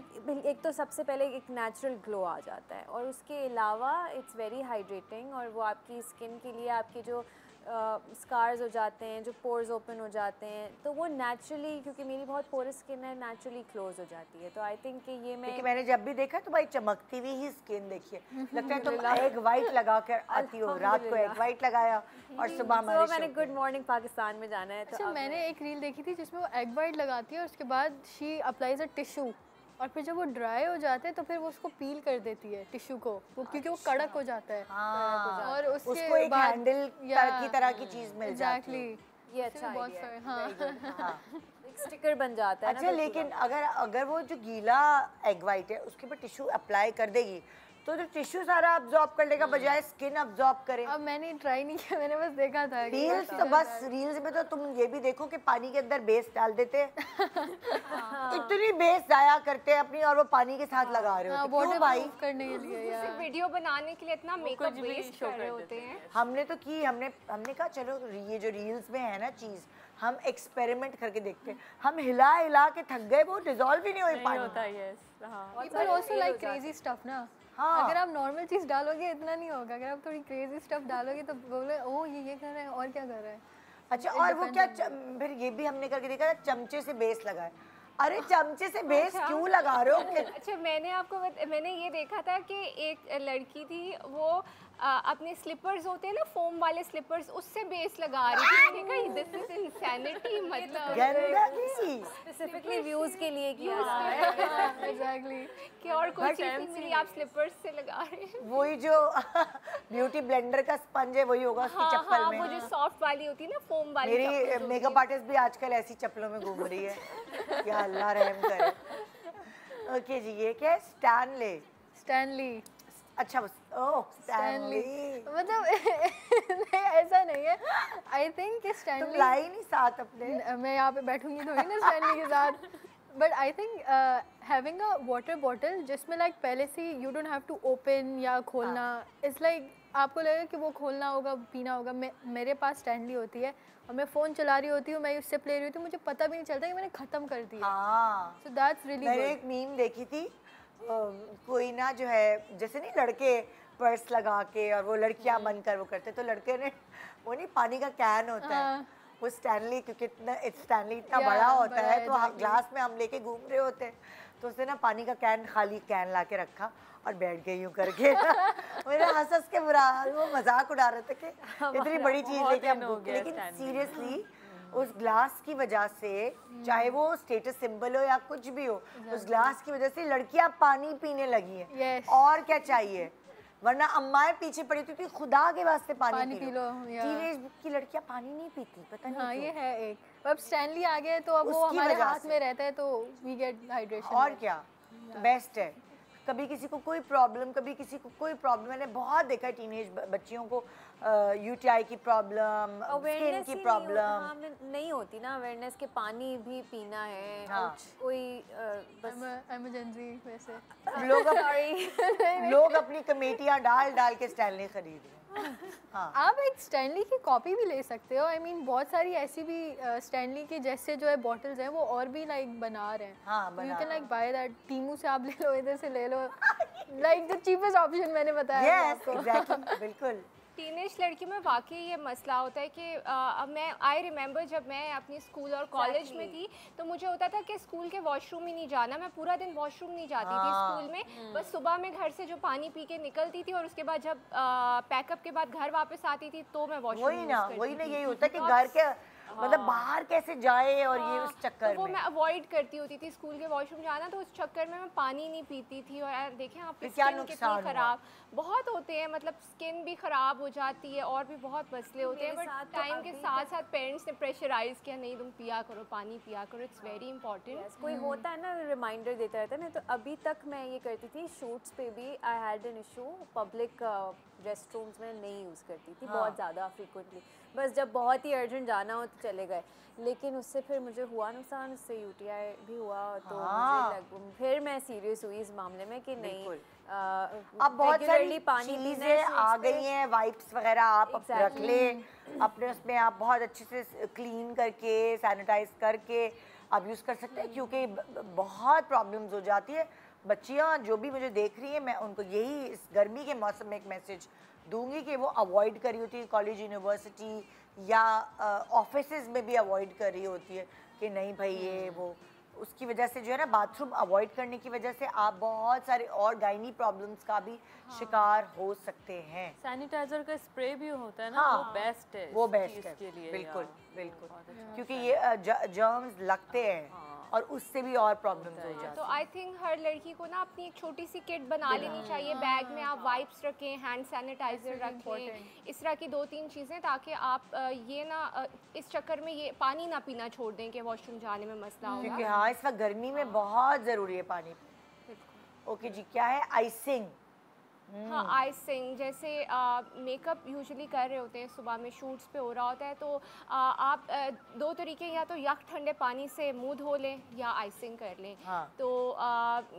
एक तो सबसे पहले एक नेचुरल ग्लो आ जाता है, और उसके अलावा इट्स वेरी हाइड्रेटिंग, और वो आपकी स्किन के लिए, आपके जो स्कार्स हो जाते हैं, जो पोर्स ओपन हो जाते हैं, तो वो नेचुरली, क्योंकि मेरी बहुत पोरस स्किन है, नेचुरली क्लोज हो जाती है। तो आई थिंक कि ये मैंने जब भी देखा तो भाई चमकती हुई ही स्किन देखिए, लगता है तुम एग वाइट लगा कर आती हो। रात को एग वाइट लगाया और सुबह हमारे मैंने गुड मॉर्निंग पाकिस्तान में जाना है। अच्छा, मैंने एक रील देखी थी जिसमें वो एग वाइट लगाती है और उसके बाद शी अप्लाइज अ टिश्यू, और फिर जब वो ड्राई हो जाते हैं तो फिर वो उसको पील कर देती है टिश्यू को, वो क्योंकि वो कड़क हो जाता है। और उसको एक हैंडल की तरह की चीज मिल जाती है। ये अच्छा है, एक स्टिकर बन जाता है। अच्छा, लेकिन अगर वो जो गीला एग वाइट है उसके ऊपर टिश्यू अप्लाई कर देगी तो जो टिश्यू सारा अब्जॉर्ब कर लेगा बजाय स्किन अब्जॉर्ब करे। अब मैंने ट्राई नहीं किया, मैंने बस देखा था। रील्स तो बस रील्स में तो तुम ये भी देखो कि पानी के अंदर बेस डाल देते हैं इतनी बेस जाया करते हैं अपनी और वो पानी के साथ लगा रहे होते हैं। क्यों भाई? करने के लिए यार, वीडियो बनाने के लिए इतना मेकअप वेस्ट कर रहे होते हैं। हमने तो की, हमने कहा चलो ये जो रील्स में है ना चीज, हम एक्सपेरिमेंट करके देखते हैं। हम हिला हिला के थक गए, वो डिसॉल्व ही नहीं हुई पानी। होता है यस। हां, people also like crazy stuff ना। हाँ। अगर आप नॉर्मल चीज डालोगे इतना नहीं होगा, अगर आप थोड़ी क्रेजी स्टफ डालोगे तो बोले ओ ये कर रहे हैं और क्या कर रहे हैं। अच्छा, और वो क्या फिर ये भी हमने करके देखा था, चमचे से बेस लगाए। अरे चमचे से बेस क्यों लगा रहे हो? अच्छा, मैंने ये देखा था कि एक लड़की थी, वो अपने स्लीपर्स होते हैं ना, फोम वाले स्लीपर्स, उससे बेस लगा रही थी। मैंने कहा दिस इज इंसैनिटी, मतलब गंदगी स्पेसिफिकली व्यूज के लिए किया जा रहा है। एग्जैक्टली कि और कोई चीज नहीं मिली, आप स्लीपर्स से लगा रहे हैं। वही जो ब्यूटी ब्लेंडर का स्पंज है वही होगा उसकी चप्पल में। वो जो सॉफ्ट वाली होती है ना, फोम वाली। मेरी मेकअप आर्टिस्ट भी आजकल ऐसी चप्पलों में घूम रही है। या अल्लाह रहम करे। ओके जी, ये क्या है? स्टैनली। अच्छा, ओह स्टैनली, मतलब नहीं ऐसा नहीं है। आई थिंक कि तुम स्टैनली, लाई नहीं साथ अपने? मैं यहाँ पे बैठूंगी थोड़ी ना स्टैनली के साथ। But I think having a water bottle जिसमें लाइक पहले से you don't have to open या खोलना, इट्स लाइक आपको लगेगा कि वो खोलना होगा, पीना होगा। मेरे पास स्टैनली होती है और मैं फ़ोन चला रही होती हूँ, मैं सिप ले रही होती हूँ, मुझे पता भी नहीं चलता कि मैंने ख़त्म कर दिया। हाँ, सो दैट्स रियली मैंने गुड। एक मीम देखी थी, कोई ना जो है जैसे नहीं लड़के पर्स लगा के और वो लड़कियां बनकर वो करते, तो लड़के ने वो नहीं पानी का कैन होता है, वो स्टैनली, क्योंकि स्टैनली इतना बड़ा होता है तो ग्लास में हम लेके घूम रहे होते हैं, तो उसने ना पानी का कैन, खाली कैन ला के रखा और बैठ गई यूँ करके। मेरे हंस के बुरा, वो मजाक उड़ा रहे थे कि इतनी बड़ी चीज़ लेके हम घूमते, लेकिन सीरियसली उस ग्लास की वजह से, चाहे वो स्टेटस सिंबल हो या कुछ भी हो, उस ग्लास की वजह से लड़कियां पानी पीने लगी हैं। Yes. और क्या चाहिए, वरना अम्माएं पीछे पड़ी थी कि खुदा के वास्ते पानी पी लो। या। टीनेज की लड़कियां पानी नहीं पीती, पता नहीं हाँ, क्यों। ये है एक। अब स्टैनली आ गया है तो अब वो उसकी हमारे वजह हाथ से। में रहता है तो वी गेट हाइड्रेशन। और क्या, बेस्ट है। कभी किसी को कोई प्रॉब्लम, कभी किसी को कोई प्रॉब्लम, मैंने बहुत देखा है टीनेज बच्चियों को यूटीआई की प्रॉब्लम, स्किन की प्रॉब्लम नहीं होती ना अवेयरनेस के पानी भी पीना है। हाँ। कोई बस इमरजेंसी वैसे लोग अपनी कमेटियां डाल डाल के स्टैनली खरीद रहे हैं। हाँ। आप एक स्टैनली की कॉपी भी ले सकते हो। आई मीन बहुत सारी ऐसी भी स्टैनली की जैसे जो है बॉटल्स हैं वो और भी लाइक बना रहे हैं। हाँ, you can like buy that. Temu से आप ले लो, इधर से ले लो, लाइक द चीपेस्ट ऑप्शन मैंने बताया यस एग्जैक्टली, बिल्कुल। टीनेज लड़की में वाकई ये मसला होता है कि आई रिमेंबर जब मैं अपनी स्कूल और कॉलेज में थी तो मुझे होता था कि स्कूल के वॉशरूम ही नहीं जाना, मैं पूरा दिन वॉशरूम नहीं जाती थी स्कूल में। बस सुबह में घर से जो पानी पी के निकलती थी और उसके बाद जब पैकअप के बाद घर वापस आती थी तो मैं वॉशरूम वही ना यही होता है कि घर के मतलब बाहर कैसे जाए, और ये उस चक्कर तो वो में मैं अवॉइड करती होती थी स्कूल के वॉशरूम जाना, तो उस चक्कर में मैं पानी नहीं पीती थी। और यार देखें आपकी क्या स्किन कितनी नुकसान खराब बहुत होते हैं, मतलब स्किन भी खराब हो जाती है और भी बहुत मसले होते हैं। बट टाइम के साथ साथ पेरेंट्स ने प्रेशराइज किया, नहीं तुम पिया करो, पानी पिया करो, इट्स वेरी इंपॉर्टेंट। कोई होता है ना रिमाइंडर देता रहता है ना। तो अभी तक मैं ये करती थी, शूट्स पे भी I had an issue, public restrooms में नहीं यूज़ करती थी बहुत ज़्यादा फ्रीक्वेंटली। बस जब बहुत ही अर्जेंट जाना हो तो चले गए, लेकिन उससे फिर मुझे हुआ नुकसान, उससे यूटीआई भी हुआ। तो मुझे फिर मैं सीरियस हुई इस मामले में कि नहीं, अब बहुत सारी पानी चीजें आ गई हैं, वाइप्स वगैरह आप रख लें अपने उसमें, आप बहुत अच्छे से क्लीन करके सैनिटाइज करके आप यूज़ कर सकते हैं, क्योंकि बहुत प्रॉब्लम्स हो जाती है। बच्चियाँ जो भी मुझे देख रही हैं, मैं उनको यही इस गर्मी के मौसम में एक मैसेज दूंगी कि वो अवॉइड कर रही होती है, कॉलेज यूनिवर्सिटी या ऑफिसेज में भी अवॉइड कर रही होती है कि नहीं भाई ये वो, उसकी वजह से जो है ना, बाथरूम अवॉइड करने की वजह से आप बहुत सारे और गायनी प्रॉब्लम्स का भी शिकार हो सकते हैं। सैनिटाइजर का स्प्रे भी होता है ना, वो बेस्ट है, वो बेस्ट है, के लिए। बिल्कुल बिल्कुल, क्योंकि ये जर्म्स लगते हैं और उससे भी और प्रॉब्लम्स हो जाती हैं। तो आई थिंक हर लड़की को ना अपनी एक छोटी सी किट बना लेनी चाहिए। बैग में आप वाइप्स रखें, हैंड सैनिटाइजर रखें, इस तरह की 2-3 चीज़ें, ताकि आप ये ना इस चक्कर में ये पानी ना पीना छोड़ दें कि वॉशरूम जाने में मसला होगा। क्योंकि हाँ, इस वक्त गर्मी में बहुत ज़रूरी है पानी। ओके जी, क्या है आइसिंग? हाँ, आइसिंग जैसे मेकअप यूजुअली कर रहे होते हैं, सुबह में शूट्स पे हो रहा होता है, तो आप दो तरीके, या तो यख ठंडे पानी से मुंह धो लें या आइसिंग कर लें। हाँ। तो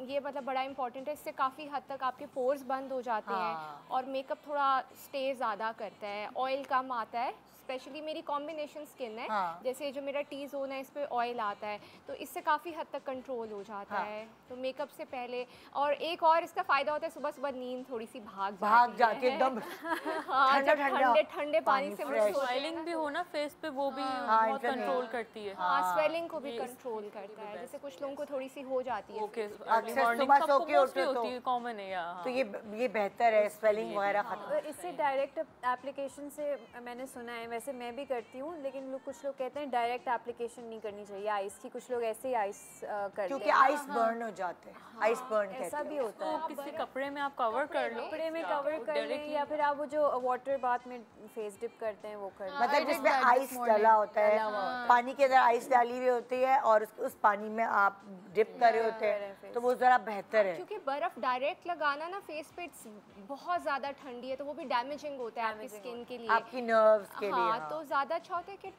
ये मतलब बड़ा इंपॉर्टेंट है, इससे काफ़ी हद तक आपके पोर्स बंद हो जाते हैं और मेकअप थोड़ा स्टे ज़्यादा करता है, ऑयल कम आता है। स्पेशली मेरी कॉम्बिनेशन स्किन है, जैसे जो मेरा टी जोन है इस पे ऑयल आता है, तो इससे काफ़ी हद तक कंट्रोल हो जाता है। तो मेकअप से पहले, और एक और इसका फ़ायदा होता है, सुबह सुबह नींद थोड़ी सी भाग जाके एकदम हाँ, ठंडे ठंडे पानी से स्वेलिंग भी हो ना फेस पे, वो भी बहुत कंट्रोल करती है। हाँ, स्वेलिंग को भी कंट्रोल करता है, जैसे कुछ लोगों को थोड़ी सी हो जाती है। ओके, सुबह सो के उठते होती है, कॉमन है यार। तो ये बेहतर है, स्वेलिंग वगैरह खत्म। इससे डायरेक्ट एप्लीकेशन से मैंने सुना है, वैसे मैं भी करती हूँ, लेकिन कुछ लोग कहते हैं डायरेक्ट एप्लीकेशन नहीं करनी चाहिए आइस की, कुछ लोग ऐसे ही आइस करते हैं क्योंकि आइस बर्न हो जाते हैं, आइस बर्न कहते हैं। ऐसा भी होता है। किसी कपड़े में आप कवर कर लो, कपड़े में कवर कर लें, या फिर आप वो जो वाटर बाथ में फेस डिप करते हैं वो कर लें। मतलब जिसमें आइस डाला होता है, पानी के अंदर आइस डाली हुई होती है और उस पानी में आप डिप कर रहे होते हैं, तो वो ज़रा बेहतर है। क्योंकि बर्फ़ डायरेक्ट लगाना ना फेस पे बहुत ज़्यादा ठंडी है, तो वो भी डैमेजिंग होता है आपकी स्किन के लिए, आपकी नर्व्स के लिए। हाँ, तो ज़्यादा अच्छा होता है कि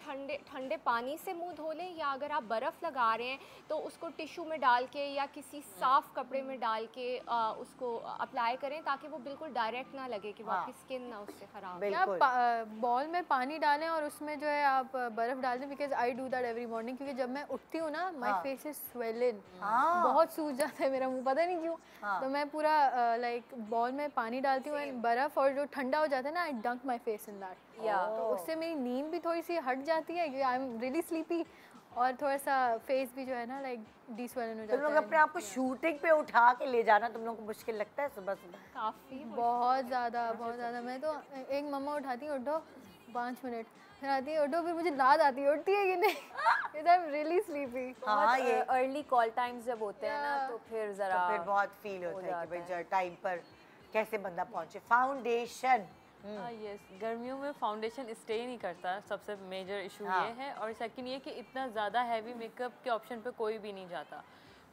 ठंडे पानी से मुंह धो लें, या अगर आप बर्फ़ लगा रहे हैं तो उसको टिश्यू में डाल के या किसी साफ़ कपड़े में डाल के उसको अप्लाई करें, ताकि वो बिल्कुल डायरेक्ट ना लगे कि वो आपकी स्किन ना उससे ख़राब हो। आप बॉल में पानी डालें और उसमें जो है आप बर्फ़ डाल दें, because I do that every morning, क्योंकि जब मैं उठती हूँ ना माई फेस इज स्वेलन, बहुत सूज जाता है मेरा मुंह, पता नहीं क्यों। तो मैं पूरा लाइक बॉल में पानी डालती हूँ बर्फ़, और जो ठंडा हो जाता है ना, आई डंक माई फेस इन दैट, तो उससे मेरी नींद भी थोड़ी सी हट जाती है, क्योंकि आई एम रियली स्लीपी, और थोड़ा सा फेस भी जो है ना लाइक डिस्वेलन हो जाता है। तुम लोग अपने आप को शूटिंग पे उठा के ले जाना तुम लोग को मुश्किल लगता है सुबह सुबह? काफ़ी बहुत ज़्यादा। मैं तो एक मम्मा उठाती है, उठो 5 मिनट, फिर आती है उठो, फिर मुझे याद आती है उठती है कि नहीं, आई एम रियली स्लीपी। हाँ, ये अर्ली कॉल टाइम्स जब होते हैं ना, तो फिर ज़रा फिर बहुत फील होता है कि भाई टाइम पर कैसे बंदा पहुंचे। फाउंडेशन, यस, गर्मियों में फाउंडेशन स्टे नहीं करता, सबसे मेजर इशू ये है, और सेकंड ये कि इतना ज़्यादा हैवी मेकअप के ऑप्शन पे कोई भी नहीं जाता,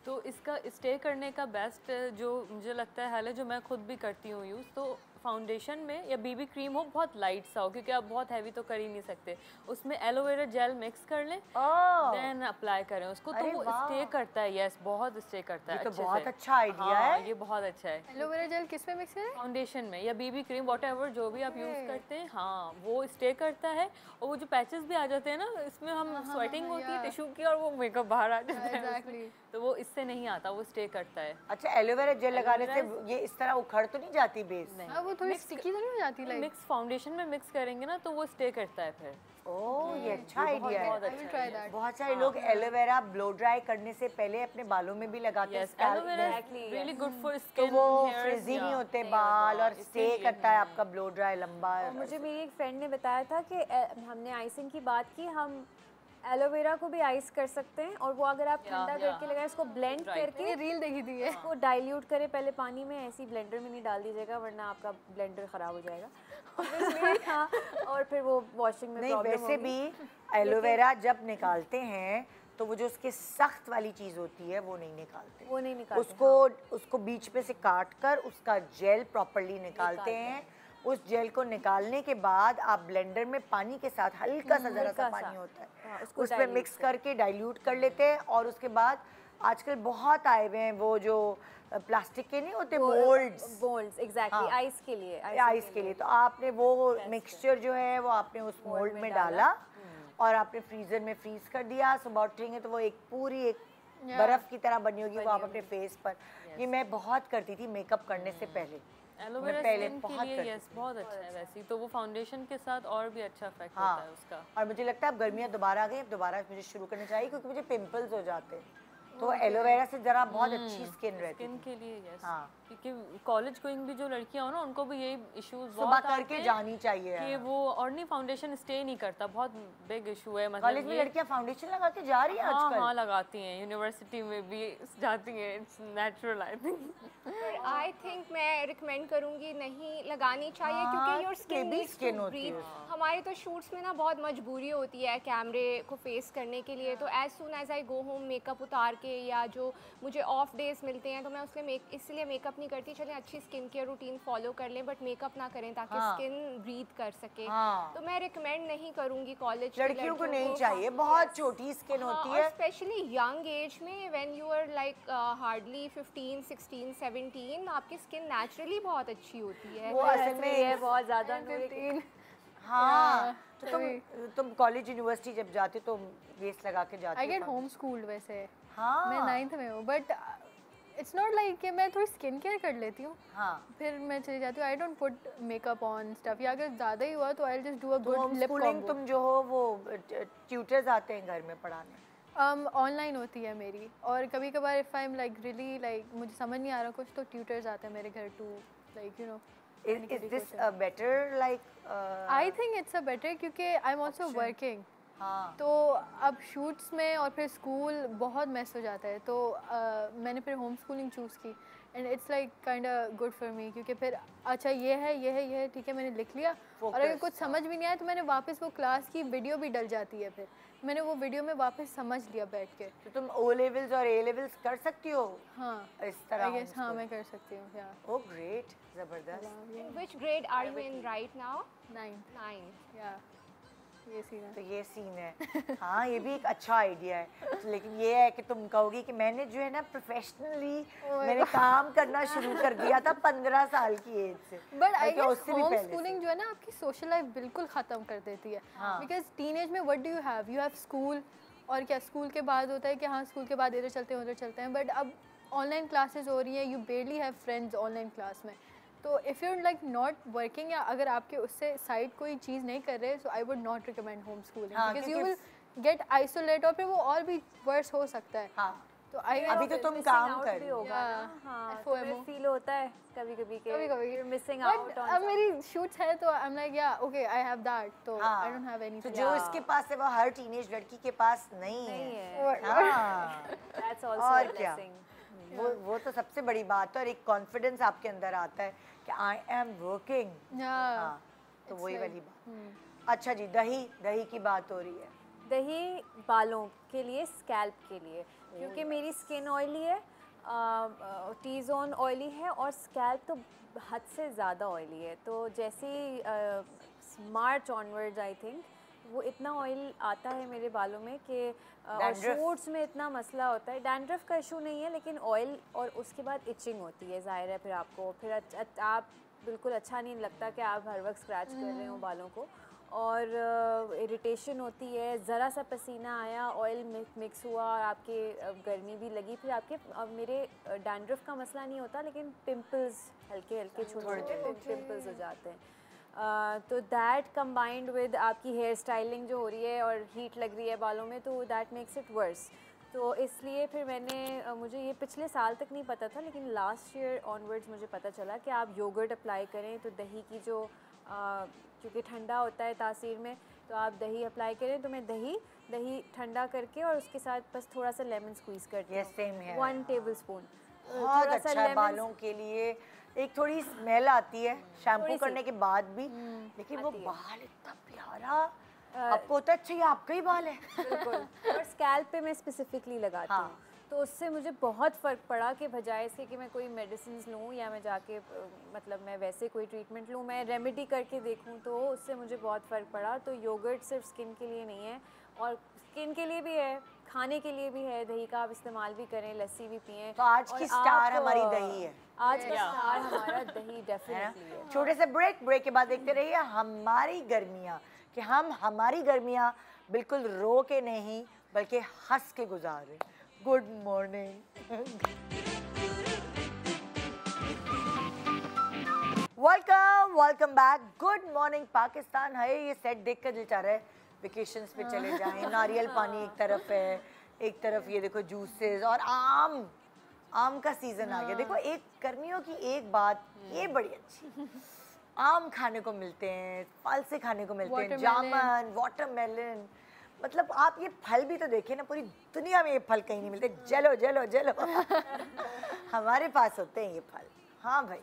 तो इसका स्टे करने का बेस्ट जो मुझे लगता है जो मैं खुद भी करती हूँ यूज़, तो फाउंडेशन में या बीबी क्रीम हो बहुत लाइट सा हो, क्योंकि आप बहुत हैवी तो कर ही नहीं सकते, उसमें एलोवेरा जेल मिक्स कर लें, देन अप्लाई करें उसको, तो वो स्टे करता है। यस, बहुत स्टे करता है। ये तो बहुत अच्छा आइडिया है। ये बहुत अच्छा है। एलोवेरा जेल किस में मिक्स है? फाउंडेशन में या बीबी क्रीम, व्हाटएवर जो भी आप यूज़ करते हैं, हाँ वो स्टे करता है। और वो जो पैचेस भी आ जाते हैं ना, इसमें हम स्वेटिंग होती है टिश्यू की, और वो मेकअप बाहर आ जाता है, तो वो इससे नहीं आता, वो स्टे करता है। अच्छा, एलोवेरा जेल लगाने से ये इस तरह उखड़ तो नहीं जाती बेस? नहीं, वो थोड़ी स्टिकी तो नहीं हो जाती? लाइक मिक्स फाउंडेशन में मिक्स करेंगे ना, तो वो स्टे करता है फिर। ओह, ये अच्छा आइडिया है। बहुत अच्छा है। बहुत सारे लोग एलोवेरा ब्लो ड्राई करने से पहले अपने बालों में भी लगाते हैं। एलोवेरा रियली गुड फॉर तो स्किन, वो फ्रिजी नहीं होते बाल, और स्टे करता है आपका ब्लो ड्राई लंबा। मुझे मेरी एक फ्रेंड ने बताया था कि हमने आइसिंग की बात की, हम एलोवेरा को भी आइस कर सकते हैं, और वो अगर आप ठंडा करके लगाए, इसको ब्लेंड करके, रील देखी थी, इसको डाइल्यूट करें पहले पानी में, ऐसी ब्लेंडर में नहीं डाल दीजिएगा, वरना आपका ब्लेंडर ख़राब हो जाएगा। हाँ, और फिर वो वॉशिंग में नहीं, वैसे भी एलोवेरा जब निकालते हैं तो वो जो उसके सख्त वाली चीज़ होती है वो नहीं निकालते, उसको बीच में से काट कर उसका जेल प्रॉपर्ली निकालते हैं। उस जेल को निकालने के बाद आप ब्लेंडर में पानी के साथ हल्का सा जरा सा पानी होता है, उसमें मिक्स करके डाइल्यूट कर लेते हैं, और उसके बाद आजकल बहुत आए हुए हैं वो जो प्लास्टिक के नहीं होते मोल्ड्स, एग्जैक्टली, आइस के लिए, तो आपने वो मिक्सचर जो है वो आपने उस मोल्ड में डाला और आपने फ्रीजर में फ्रीज कर दिया। सुबह उठेंगे तो वो एक बर्फ की तरह बनी होगी, वो आप अपने फेस पर। ये मैं बहुत करती थी मेकअप करने से पहले। एलोवेरा स्किन के लिए यस बहुत अच्छा है वैसे, तो वो फाउंडेशन के साथ और भी अच्छा इफेक्ट होता है उसका। और मुझे लगता है अब गर्मियाँ दोबारा आ गई, अब दोबारा मुझे शुरू करना चाहिए, क्योंकि मुझे पिंपल्स हो जाते हैं, तो एलोवेरा से जरा बहुत अच्छी स्किन रहती है स्किन के लिए। यस, क्योंकि कॉलेज गोइंग भी जो लड़कियां हो ना, उनको भी यही इश्यूज सुबह करके जानी चाहिए कि वो, और नहीं फाउंडेशन स्टे नहीं करता, बहुत बिग इशू है। मतलब कॉलेज में लड़कियां फाउंडेशन लगा के जा रही हैं आजकल? हाँ, लगाती हैं, यूनिवर्सिटी में भी जाती हैं, it's natural I think. I think मैं रिकमेंड करूंगी नहीं लगानी चाहिए, क्योंकि योर स्किन भी स्किन होती है। हमारे तो शूट्स में ना बहुत मजबूरी होती है कैमरे को फेस करने के लिए, तो as soon as I go home makeup उतार के, या जो मुझे ऑफ डेज मिलते हैं तो मैं उसके इसलिए मेकअप नहीं करती। चलें अच्छी स्किन केयर रूटीन फॉलो कर लें बट मेकअप ना करें ताकि स्किन ब्रीथ कर सके। तो मैं रिकमेंड नहीं करूँगी कॉलेज लड़कियों को नहीं चाहिए, बहुत छोटी स्किन होती है, स्पेशली यंग एज में when you are like hardly 15, 16, 17 आपकी स्किन नेचुरली बहुत अच्छी होती है। वो असल में ये बहुत ज़्यादा हाँ। तो तुम कॉलेज यूनिवर्सिटी जब जाते हो तो बेस लगा के जाते हो? आई गेट होम स्कूल्ड वैसे। हाँ मैं 9th में हूँ बट इट्स नॉट लाइक कि मैं थोड़ी स्किन केयर कर लेती हूँ, हाँ, फिर मैं चली जाती हूँ। I don't put makeup on stuff, या अगर ज़्यादा ही हुआ तो I just do a good lip combo. तुम जो हो वो ट्यूटर्स आते हैं घर में पढ़ाने? ऑनलाइन होती है मेरी, और कभी कभार if I am like really like मुझे समझ नहीं आ रहा कुछ तो ट्यूटर्स आते हैं मेरे घर too like you know. Is this a better like I think it's a better क्योंकि आई एम ऑल्सो वर्किंग। हाँ, तो अब शूट्स में और फिर स्कूल बहुत मेस हो जाता है, तो मैंने फिर होम स्कूलिंग चूज़ की and it's like kind good for me क्योंकि फिर अच्छा ये है ठीक है मैंने लिख लिया, और अगर कुछ समझ भी नहीं आया तो मैंने वापस वो क्लास की वीडियो भी डल जाती है, फिर मैंने वो वीडियो में वापस समझ लिया बैठ के। तो तुम O levels और A levels कर सकती हो? हाँ इस तरह आई गेस हाँ मैं कर सकती हूँ। या ओह ग्रेट, जबरदस्त। Which grade are you in right now? 9th। 9th। या ये सीन है। तो ये सीन है। हाँ ये भी एक अच्छा आइडिया है, लेकिन ये है कि तुम कहोगी कि मैंने जो है ना प्रोफेशनली मैंने काम करना शुरू कर दिया था 15 साल की एज से। बट आई गेस उससे भी होम पहले स्कूलिंग जो है ना आपकी सोशल लाइफ बिल्कुल ख़त्म कर देती है, बिकॉज टीनेज में what do you have school, और क्या स्कूल के बाद होता है कि हाँ स्कूल के बाद इधर चलते हैं उधर चलते हैं, बट अब ऑनलाइन क्लासेस हो रही हैं, you barely have friends online class में। तो if you like not working या अगर आपके उससे साइड कोई चीज़ नहीं कर रहे, so I would not recommend home schooling because you will get isolate और फिर वो और भी वर्स हो सकता है। हाँ, तो आई अभी तो तुम काम कर रही हो। होगा ना, हाँ तो फील होता है कभी-कभी के मिसिंग आउट ऑन। अब मेरी शूट्स है तो आई एम लाइक या ओके आई हैव दैट, तो आई डोंट हैव एनी। तो जो इसके पास है वो हर टीनेज लड़की के पास नहीं है। हाँ, दैट्स आल्सो और अ क्या, ब्लेसिंग। वो तो सबसे बड़ी बात है, और एक कॉन्फिडेंस आपके अंदर आता है कि आई एम वर्किंग। हाँ, तो वही वाली बात। अच्छा जी, दही की बात हो रही है। दही बालों के लिए, स्कैल्प के लिए, क्योंकि मेरी स्किन ऑयली है, टी जोन ऑयली है और स्कैल्प तो हद से ज़्यादा ऑयली है। तो जैसे ही मार्च ऑनवर्ड्स आई थिंक वो इतना ऑयल आता है मेरे बालों में कि और शूट्स में इतना मसला होता है। डैंड्रफ का इशू नहीं है लेकिन ऑयल, और उसके बाद इचिंग होती है, ज़ाहिर है फिर आपको फिर आप बिल्कुल अच्छा नहीं लगता कि आप हर वक्त स्क्रैच कर रहे हो बालों को, और इरिटेशन होती है। ज़रा सा पसीना आया, ऑयल मिक्स हुआ और आपके गर्मी भी लगी, फिर आपके मेरे डैंड्रफ का मसला नहीं होता लेकिन पिंपल्स हल्के हल्के छोटे पिंपल्स हो जाते हैं। तो दैट कंबाइंड विद आपकी हेयर स्टाइलिंग जो हो रही है और हीट लग रही है बालों में, तो दैट मेक्स इट वर्स। तो इसलिए फिर मैंने मुझे ये पिछले साल तक नहीं पता था लेकिन लास्ट ईयर ऑनवर्ड्स मुझे पता चला कि आप योगर्ट अप्लाई करें तो दही की जो क्योंकि ठंडा होता है तासीर में, तो आप दही अप्लाई करें। तो मैं दही ठंडा करके और उसके साथ बस थोड़ा सा लेमन स्क्वीज़ करती हूँ। सेम है, 1 टेबलस्पून। बहुत अच्छा है बालों के लिए। एक थोड़ी स्मेल आती है शैम्पू करने के बाद भी, लेकिन वो बाल इतना प्यारा आपको होता है। अच्छा ये आपका ही बाल है। बिल्कुल। और स्कैल्प पे मैं स्पेसिफिकली लगाती हूँ। तो उससे मुझे बहुत फ़र्क पड़ा कि बजाय इसके कि मैं कोई मेडिसिन लूँ या मैं जाके मतलब मैं वैसे कोई ट्रीटमेंट लूँ, मैं रेमेडी करके देखूँ, तो उससे मुझे बहुत फ़र्क पड़ा। तो योगर्ट सिर्फ स्किन के लिए नहीं है, और स्किन के लिए भी है, खाने के लिए भी है। दही का आप इस्तेमाल भी करें, लस्सी भी पिएं। तो आज की स्टार हमारी दही है। आज का स्टार हमारा दही डेफिनेटली है। छोटे से ब्रेक के बाद देखते रहिए हमारी गर्मियाँ, कि हम हमारी गर्मियाँ बिल्कुल रो के नहीं बल्कि हंस के गुजारें। Good morning, welcome back. Good morning Pakistan. है ये सेट देख कर दिल चाह रहा है वेकेशंस पे चले जाएं। नारियल पानी एक तरफ है, एक तरफ ये देखो जूसेस और आम का सीजन आ गया। देखो एक गर्मियों की एक बात ये बड़ी अच्छी, आम खाने को मिलते हैं, फल से खाने को मिलते हैं, जामुन, वाटरमेलन। मतलब आप ये फल भी तो देखिए ना, पूरी दुनिया में ये फल कहीं नहीं मिलते। जलो हमारे पास होते हैं ये फल। हाँ भाई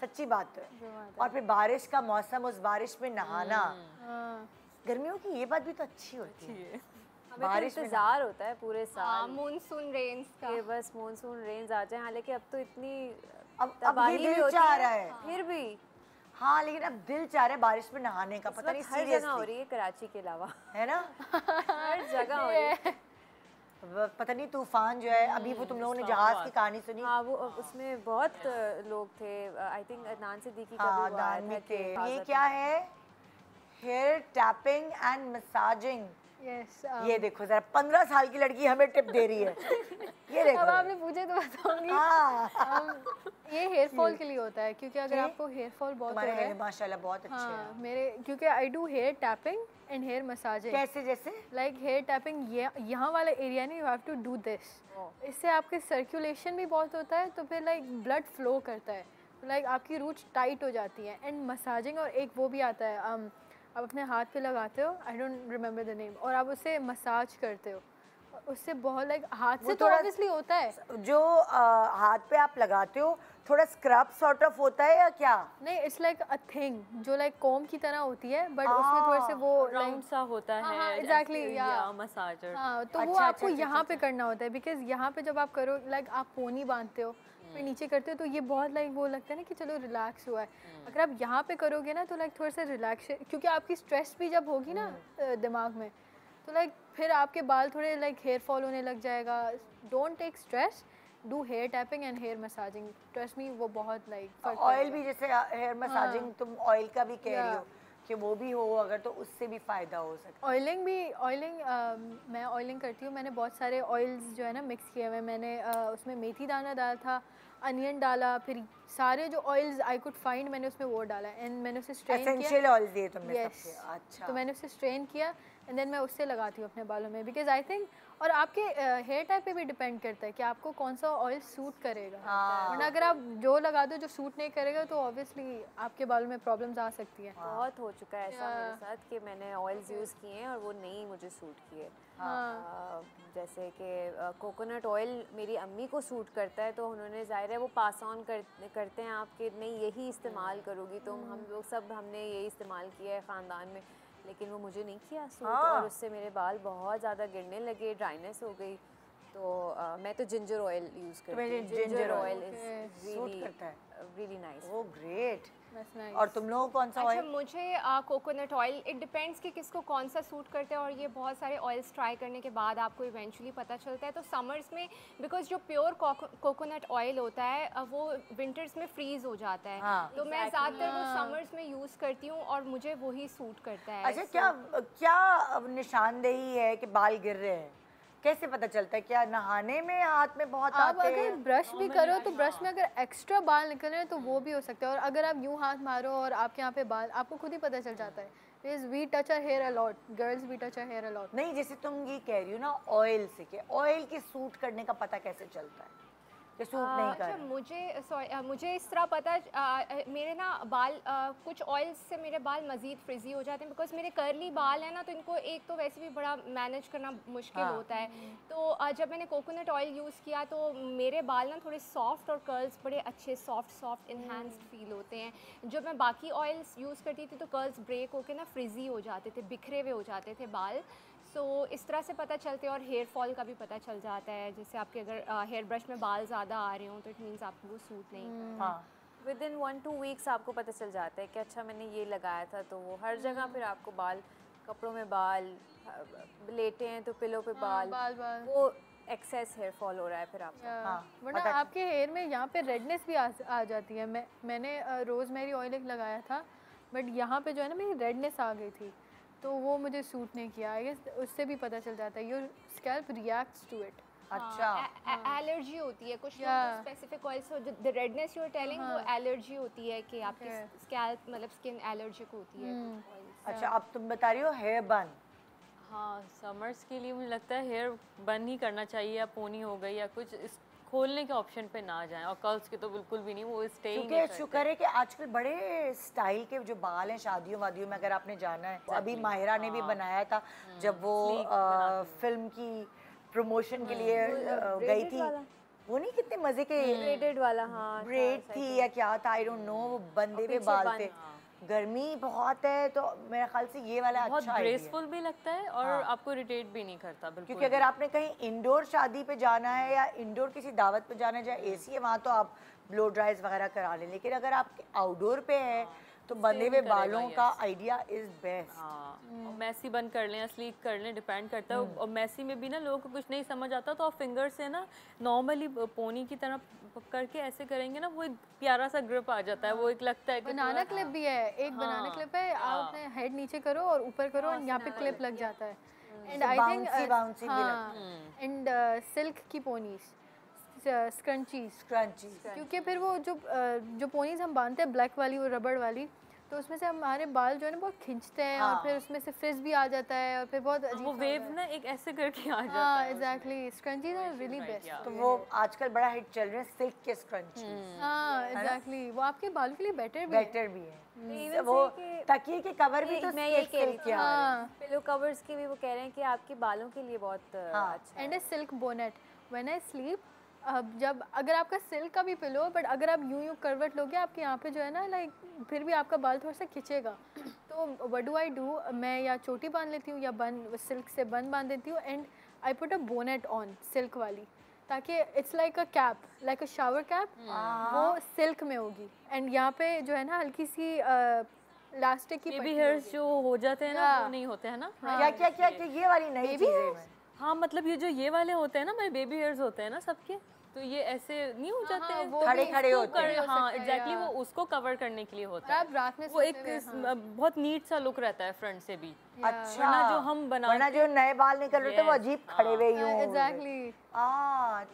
सच्ची बात है। और फिर बारिश का मौसम, उस बारिश में नहाना, गर्मियों की ये बात भी तो अच्छी होती है। बारिश में इंतजार होता है पूरे साल मानसून रेन्स का। कि बस मानसून रेन्स आ जाए। हालांकि अब तो इतनी अब तबाही ये भी दिल होती चाह है, रहा है। फिर भी हाँ लेकिन अब दिल चाह रहा है बारिश में नहाने का, इस पता नहीं वक्त हर जगह हो सीरियसली, रही है कराची के अलावा, है ना? हर जगह हो रही है। पता नहीं तूफान जो है, अभी वो तुम लोगों ने जहाज की कहानी सुनी? हाँ वो उसमें बहुत लोग थे, आई थिंक अदनान सिद्दीकी का हाँ भी वो आया दान था में कि थे। ये क्या है? Hair tapping and massaging. Yes ये देखो जरा, 15 साल की लड़की हमें टिप दे रही है। ये देखो। अब आपने पूछे तो बताऊंगी। हाँ ये हेयर फॉल के लिए होता है, क्योंकि अगर आपको हेयर फॉल बहुत हो तुम्हारे रहा हेयर है, माशाल्लाह बहुत अच्छे हाँ हैं। मेरे, क्योंकि I do hair tapping and hair massaging. कैसे जैसे? लाइक हेयर टैपिंग ये यहाँ वाला एरिया नहीं, you have to do this. इससे आपके सर्कुलेशन भी बहुत होता है, तो फिर लाइक ब्लड फ्लो करता है, लाइक आपकी रूट्स टाइट हो जाती हैं। एंड मसाजिंग, और एक वो भी आता है, आप अपने हाथ पे लगाते हो, I don't remember the name, और आप उससे मसाज करते हो, उससे बहुत लाइक हाथ से तो ऑब्वियसली होता है। जो हाथ पे आप लगाते हो थोड़ा स्क्रब सॉर्ट ऑफ होता है या क्या? नहीं, इट्स लाइक अ थिंग जो लाइक कॉम की तरह होती है, बट उसमें थोड़े से वो राउंड सा होता है। हाँ एग्जैक्टली, या मसाजर। हाँ तो वो आपको यहाँ पे करना होता है, बिकॉज यहाँ पे जब आप करो, लाइक आप पोनी बांधते हो फिर नीचे करते हो, तो ये बहुत लाइक वो लगता है ना कि चलो रिलैक्स हुआ है। अगर आप यहाँ पे करोगे ना तो लाइक थोड़ा सा रिलैक्स, क्योंकि आपकी स्ट्रेस भी जब होगी ना दिमाग में, तो लाइक फिर आपके बाल थोड़े लाइक हेयर फॉल होने लग जाएगा। Don't take stress, do hair tapping and hair massaging, trust me वो बहुत लाइक। ऑयल भी जैसे हेयर मसाजिंग, तुम ऑयल का भी कह रही हो कि वो भी हो अगर, तो उससे भी फ़ायदा हो सकता है। ऑयलिंग भी, मैं ऑयलिंग करती हूँ। मैंने बहुत सारे ऑयल्स जो है ना मिक्स किए हुए। मैंने उसमें मेथी दाना डाला था, अनियन डाला, फिर सारे जो ऑयल्स आई कुड फाइंड मैंने उसमें वो डाला, एंड मैंने उसे स्ट्रेन किया। एसेंशियल ऑयल्स दिए तुमने Yes. सबसे? अच्छा। तो मैंने उसे स्ट्रेन किया एंड देन मैं उससे लगाती हूँ अपने बालों में, बिकॉज आई थिंक, और आपके हेयर टाइप पे भी डिपेंड करता है कि आपको कौन सा ऑयल सूट करेगा। वरना अगर आप जो लगा दो जो सूट नहीं करेगा, तो ऑब्वियसली आपके बालों में प्रॉब्लम्स आ सकती हैं। बहुत हो चुका है ऐसा मेरे साथ कि मैंने ऑयल्स यूज़ किए हैं और वो नहीं मुझे सूट किए। जैसे कि कोकोनट ऑयल मेरी अम्मी को सूट करता है, तो उन्होंने ज़ाहिर है वो पास ऑन करते हैं आपके, नहीं यही इस्तेमाल करोगी, तो हम लोग सब हमने यही इस्तेमाल किया है ख़ानदान में, लेकिन वो मुझे नहीं किया सूट। और उससे मेरे बाल बहुत ज़्यादा गिरने लगे, ड्राइनेस हो गई। तो मैं तो जिंजर ऑयल यूज़ करती हूँ। जिंजर ऑयल इज सूट करता है, really nice. Oh great. That's nice. और तुम लोगों को कौन सा अच्छा, ऑयल? मुझे कोकोनट ऑयल, इट डिपेंड्स कि किसको कौन सा सूट करता है, और ये बहुत सारे ऑयल्स ट्राई करने के बाद आपको इवेंचुअली पता चलता है। तो समर्स में, बिकॉज जो प्योर कोकोनट ऑयल होता है वो विंटर्स में फ्रीज हो जाता है। हाँ। तो मैं ज़्यादातर वो समर्स में यूज़ करती हूँ और मुझे वही सूट करता है। अच्छा, क्या निशानदेही है कि बाल गिर रहे हैं? कैसे पता चलता है? क्या नहाने में हाथ में बहुत आप आते अगर हैं? ब्रश भी करो तो ब्रश में अगर एक्स्ट्रा बाल निकल रहे हैं तो वो भी हो सकता है। और अगर आप यूं हाथ मारो और आपके यहाँ पे बाल, आपको खुद ही पता चल जाता है। Because we touch our hair a lot, girls we touch our hair a lot. नहीं, जैसे तुम ये कह रही हो ना ऑयल से, कि ऑयल के सूट करने का पता कैसे चलता है कि सूट नहीं कर अच्छा, रहे? मुझे इस तरह पता, मेरे ना बाल कुछ ऑयल से मेरे बाल मज़ीद फ्रिजी हो जाते हैं, बिकॉज मेरे कर्ली बाल हैं ना, तो इनको एक तो वैसे भी बड़ा मैनेज करना मुश्किल होता है। तो जब मैंने कोकोनट ऑयल यूज़ किया तो मेरे बाल ना थोड़े सॉफ्ट और कर्ल्स बड़े अच्छे सॉफ्ट इन्हांस्ड फील होते हैं। जब मैं बाकी ऑयल्स यूज़ करती थी तो कर्ल्स ब्रेक होकर ना फ्रिजी हो जाते थे, बिखरे हुए हो जाते थे बाल। सो इस तरह से पता चलते हैं। और हेयर फॉल का भी पता चल जाता है, जैसे आपके अगर हेयर ब्रश में बाल ज़्यादा आ रहे हों तो इट मीन्स आपको वो सूट नहीं करता। हाँ, विद इन 1-2 वीक्स आपको पता चल जाता है कि अच्छा मैंने ये लगाया था, तो वो हर जगह फिर आपको बाल, कपड़ों में बाल, लेटे हैं तो पिलो पे बाल, वो एक्सेस हेयर फॉल हो रहा है फिर आपको। वरना आपके हेयर में यहाँ पे रेडनेस भी आ जाती है। मैंने रोज़मेरी ऑयल एक लगाया था, बट यहाँ पे जो है ना मेरी रेडनेस आ गई थी, तो वो मुझे सूट नहीं किया। आई गेस उससे भी पता चल जाता है, your scalp reacts to it. अच्छा, एलर्जी होती है कुछ स्पेसिफिक ऑयल से, the redness you are telling वो एलर्जी होती है कि आपकी स्कैल्प मतलब स्किन एलर्जिक होती है oil से। अच्छा, अब तुम बता रही हो हेयर बन। हाँ, समर्स के लिए मुझे लगता है हेयर बन ही करना चाहिए, या पोनी हो गई या कुछ, इस खोलने के ऑप्शन पे ना जाएं। और कर्ल्स के तो बिल्कुल भी नहीं, वो स्टे ही नहीं क्योंकि करते। शुक्र है कि आजकल बड़े स्टाइल के जो बाल हैं शादियों वादियों में, अगर आपने जाना है, अभी माहिरा ने भी बनाया था जब वो फिल्म की प्रमोशन के लिए गई थी। वो नहीं, कितने मजे के ब्रेडेड वाला, हाँ ब्रेड थी या क्या था, आई डोंट नो, वो बंदे हुए बाल थे। गर्मी बहुत है तो मेरे ख्याल से ये वाला बहुत अच्छा आइडिया है। ग्रेसफुल भी लगता है और आपको इरिटेट भी नहीं करता बिल्कुल। क्योंकि अगर आपने कहीं इंडोर शादी पे जाना है या इंडोर किसी दावत पे जाना है जहाँ एसी है, वहाँ तो आप ब्लो ड्राइज वगैरह करा लें, लेकिन अगर आप आउटडोर पे है तो बंधे हुए बालों का आइडिया इज बेस्ट। हाँ, और मैसी बंद कर लें या स्लीक कर लें, डिपेंड करता है। और मैसी में भी ना लोगों को कुछ नहीं समझ आता तो आप फिंगर से ना नॉर्मली पोनी की तरह करके ऐसे करेंगे ना, वो एक प्यारा सा ग्रिप आ जाता है। वो एक लगता है कि बनाना क्लिप भी है, एक बनाना क्लिप है, आप अपने हेड नीचे करो और ऊपर करो और यहाँ पे क्लिप लग जाता है। एंड आई थिंक बाउंसी भी लगता है। एंड सिल्क की पोनीज, स्क्रंचीज, क्योंकि फिर वो जो पोनीज हम बांधते हैं ब्लैक वाली, वो रबड़ वाली, तो उसमें से हमारे बाल जो है ना बहुत खींचते हैं और फिर उसमें से फ्रिज भी आ जाता है और फिर बहुत अजीब वो वेव ना एक ऐसे करके आ जाता हाँ है। Exactly, scrunchies are really best. तो वो आजकल बड़ा हिट चल रहे हैं सिल्क के स्क्रंची। हाँ एग्जैक्टली, वो आपके बालों के लिए बेटर भी है। वो तकिए के कवर भी तो मैं ये कह रही सिल्क थी, के आ रहे हैं। पिलो कवर्स के भी वो कह रहे हैं कि आपके बालों के लिए बहुत अच्छा and A silk bonnet when I sleep. अब जब अगर आपका सिल्क का भी पिलो, बट अगर आप यूं करवट लोगे आपके यहाँ पे जो है ना लाइक फिर भी आपका बाल थोड़ा सा खिंचेगा, तो व्हाट डू आई डू, मैं या चोटी बांध लेती हूँ या बन सिल्क से बन बांध देती हूँ and I put a bonnet on silk वाली, ताकि it's like a cap, like a shower cap, वो सिल्क में होगी एंड यहाँ पे जो है ना हल्की सी इलास्टिक की बेबी हेयर्स जो हो जाते हैं ना वो नहीं होते हैं ना। क्या ये वाली नई चीजें हैं। हाँ मतलब ये जो ये वाले होते हैं ना, मेरे बेबी हेयर्स होते हैं ना सबके, तो ये ऐसे नहीं हो जाते हैं, वो खड़े भी खड़े इसको होते हैं। हाँ एग्जैक्टली, वो उसको कवर करने के लिए होता है। आप रात में वो एक सोते हुए, बहुत नीट सा लुक रहता है फ्रंट से भी। अच्छा, वरना जो हम बनाते वरना जो नए बाल निकल रहे थे वो अजीब खड़े हुए यूं हो एग्जैक्टली,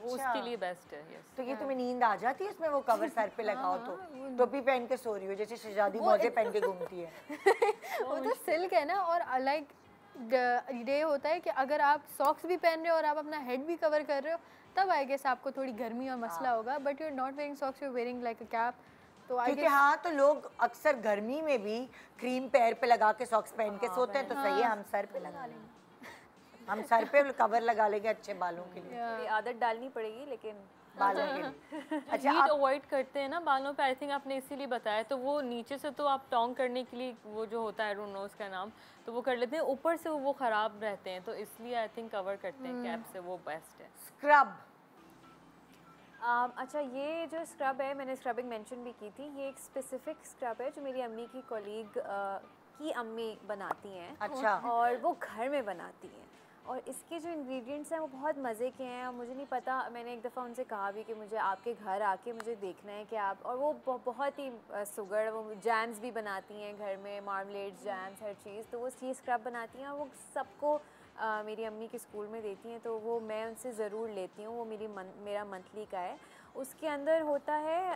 वो उसके लिए बेस्ट है। yes। तो ये तुम्हें नींद आ जाती है इसमें वो कवर सर पे लगाओ तो टोपी पहन के सो रही हो जैसे शहजादी मोजे पहन के घूमती है। वो तो सिल्क है ना। और लाइक ये होता है कि अगर आप सॉक्स भी पहन रहे हो और आप अपना हेड भी कवर कर रहे हो तब आई गेस आपको थोड़ी गर्मी और मसला होगा, but you are not wearing socks, you are wearing like a cap, तो आई क्योंकि हाँ तो लोग अक्सर गर्मी में भी क्रीम पैर पे लगा के सॉक्स पहन के सोते हैं, तो सही है हम सर पे लगा लेंगे, हम सर पे कवर लगा लेंगे अच्छे बालों के लिए, ये आदत डालनी पड़ेगी लेकिन बालों के लिए। अच्छा हीट अवॉइड करते हैं ना बालों पे, आई थिंक आपने इसीलिए बताया। तो वो नीचे से तो आप टोंग करने के लिए वो जो होता है, आई डोंट नो उसका नाम, तो वो कर लेते हैं, ऊपर से वो खराब रहते हैं, तो इसलिए आई थिंक कवर करते हैं कैप से, वो बेस्ट है। स्क्रब, अच्छा ये जो स्क्रब है मैंने स्क्रबिंग मेंशन भी की थी, ये एक स्पेसिफिक स्क्रब है जो मेरी अम्मी की कॉलीग की अम्मी बनाती हैं। अच्छा। और वो घर में बनाती हैं और इसके जो इंग्रेडिएंट्स हैं वो बहुत मज़े के हैं और मुझे नहीं पता, मैंने एक दफ़ा उनसे कहा भी कि मुझे आपके घर आके मुझे देखना है कि आप, और वो बहुत ही सुगड़, वो जैम्स भी बनाती हैं घर में, मार्मलेट्स, जैम्स, हर चीज़, तो वो चीज़ स्क्रब बनाती हैं और वो सबको मेरी अम्मी के स्कूल में देती हैं, तो वो मैं उनसे ज़रूर लेती हूँ, वो मेरा मंथली का है। उसके अंदर होता है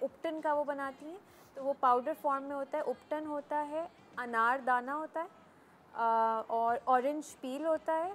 उपटन का वो बनाती हैं, तो वो पाउडर फॉर्म में होता है, उपटन होता है, अनार दाना होता है और ऑरेंज पील होता है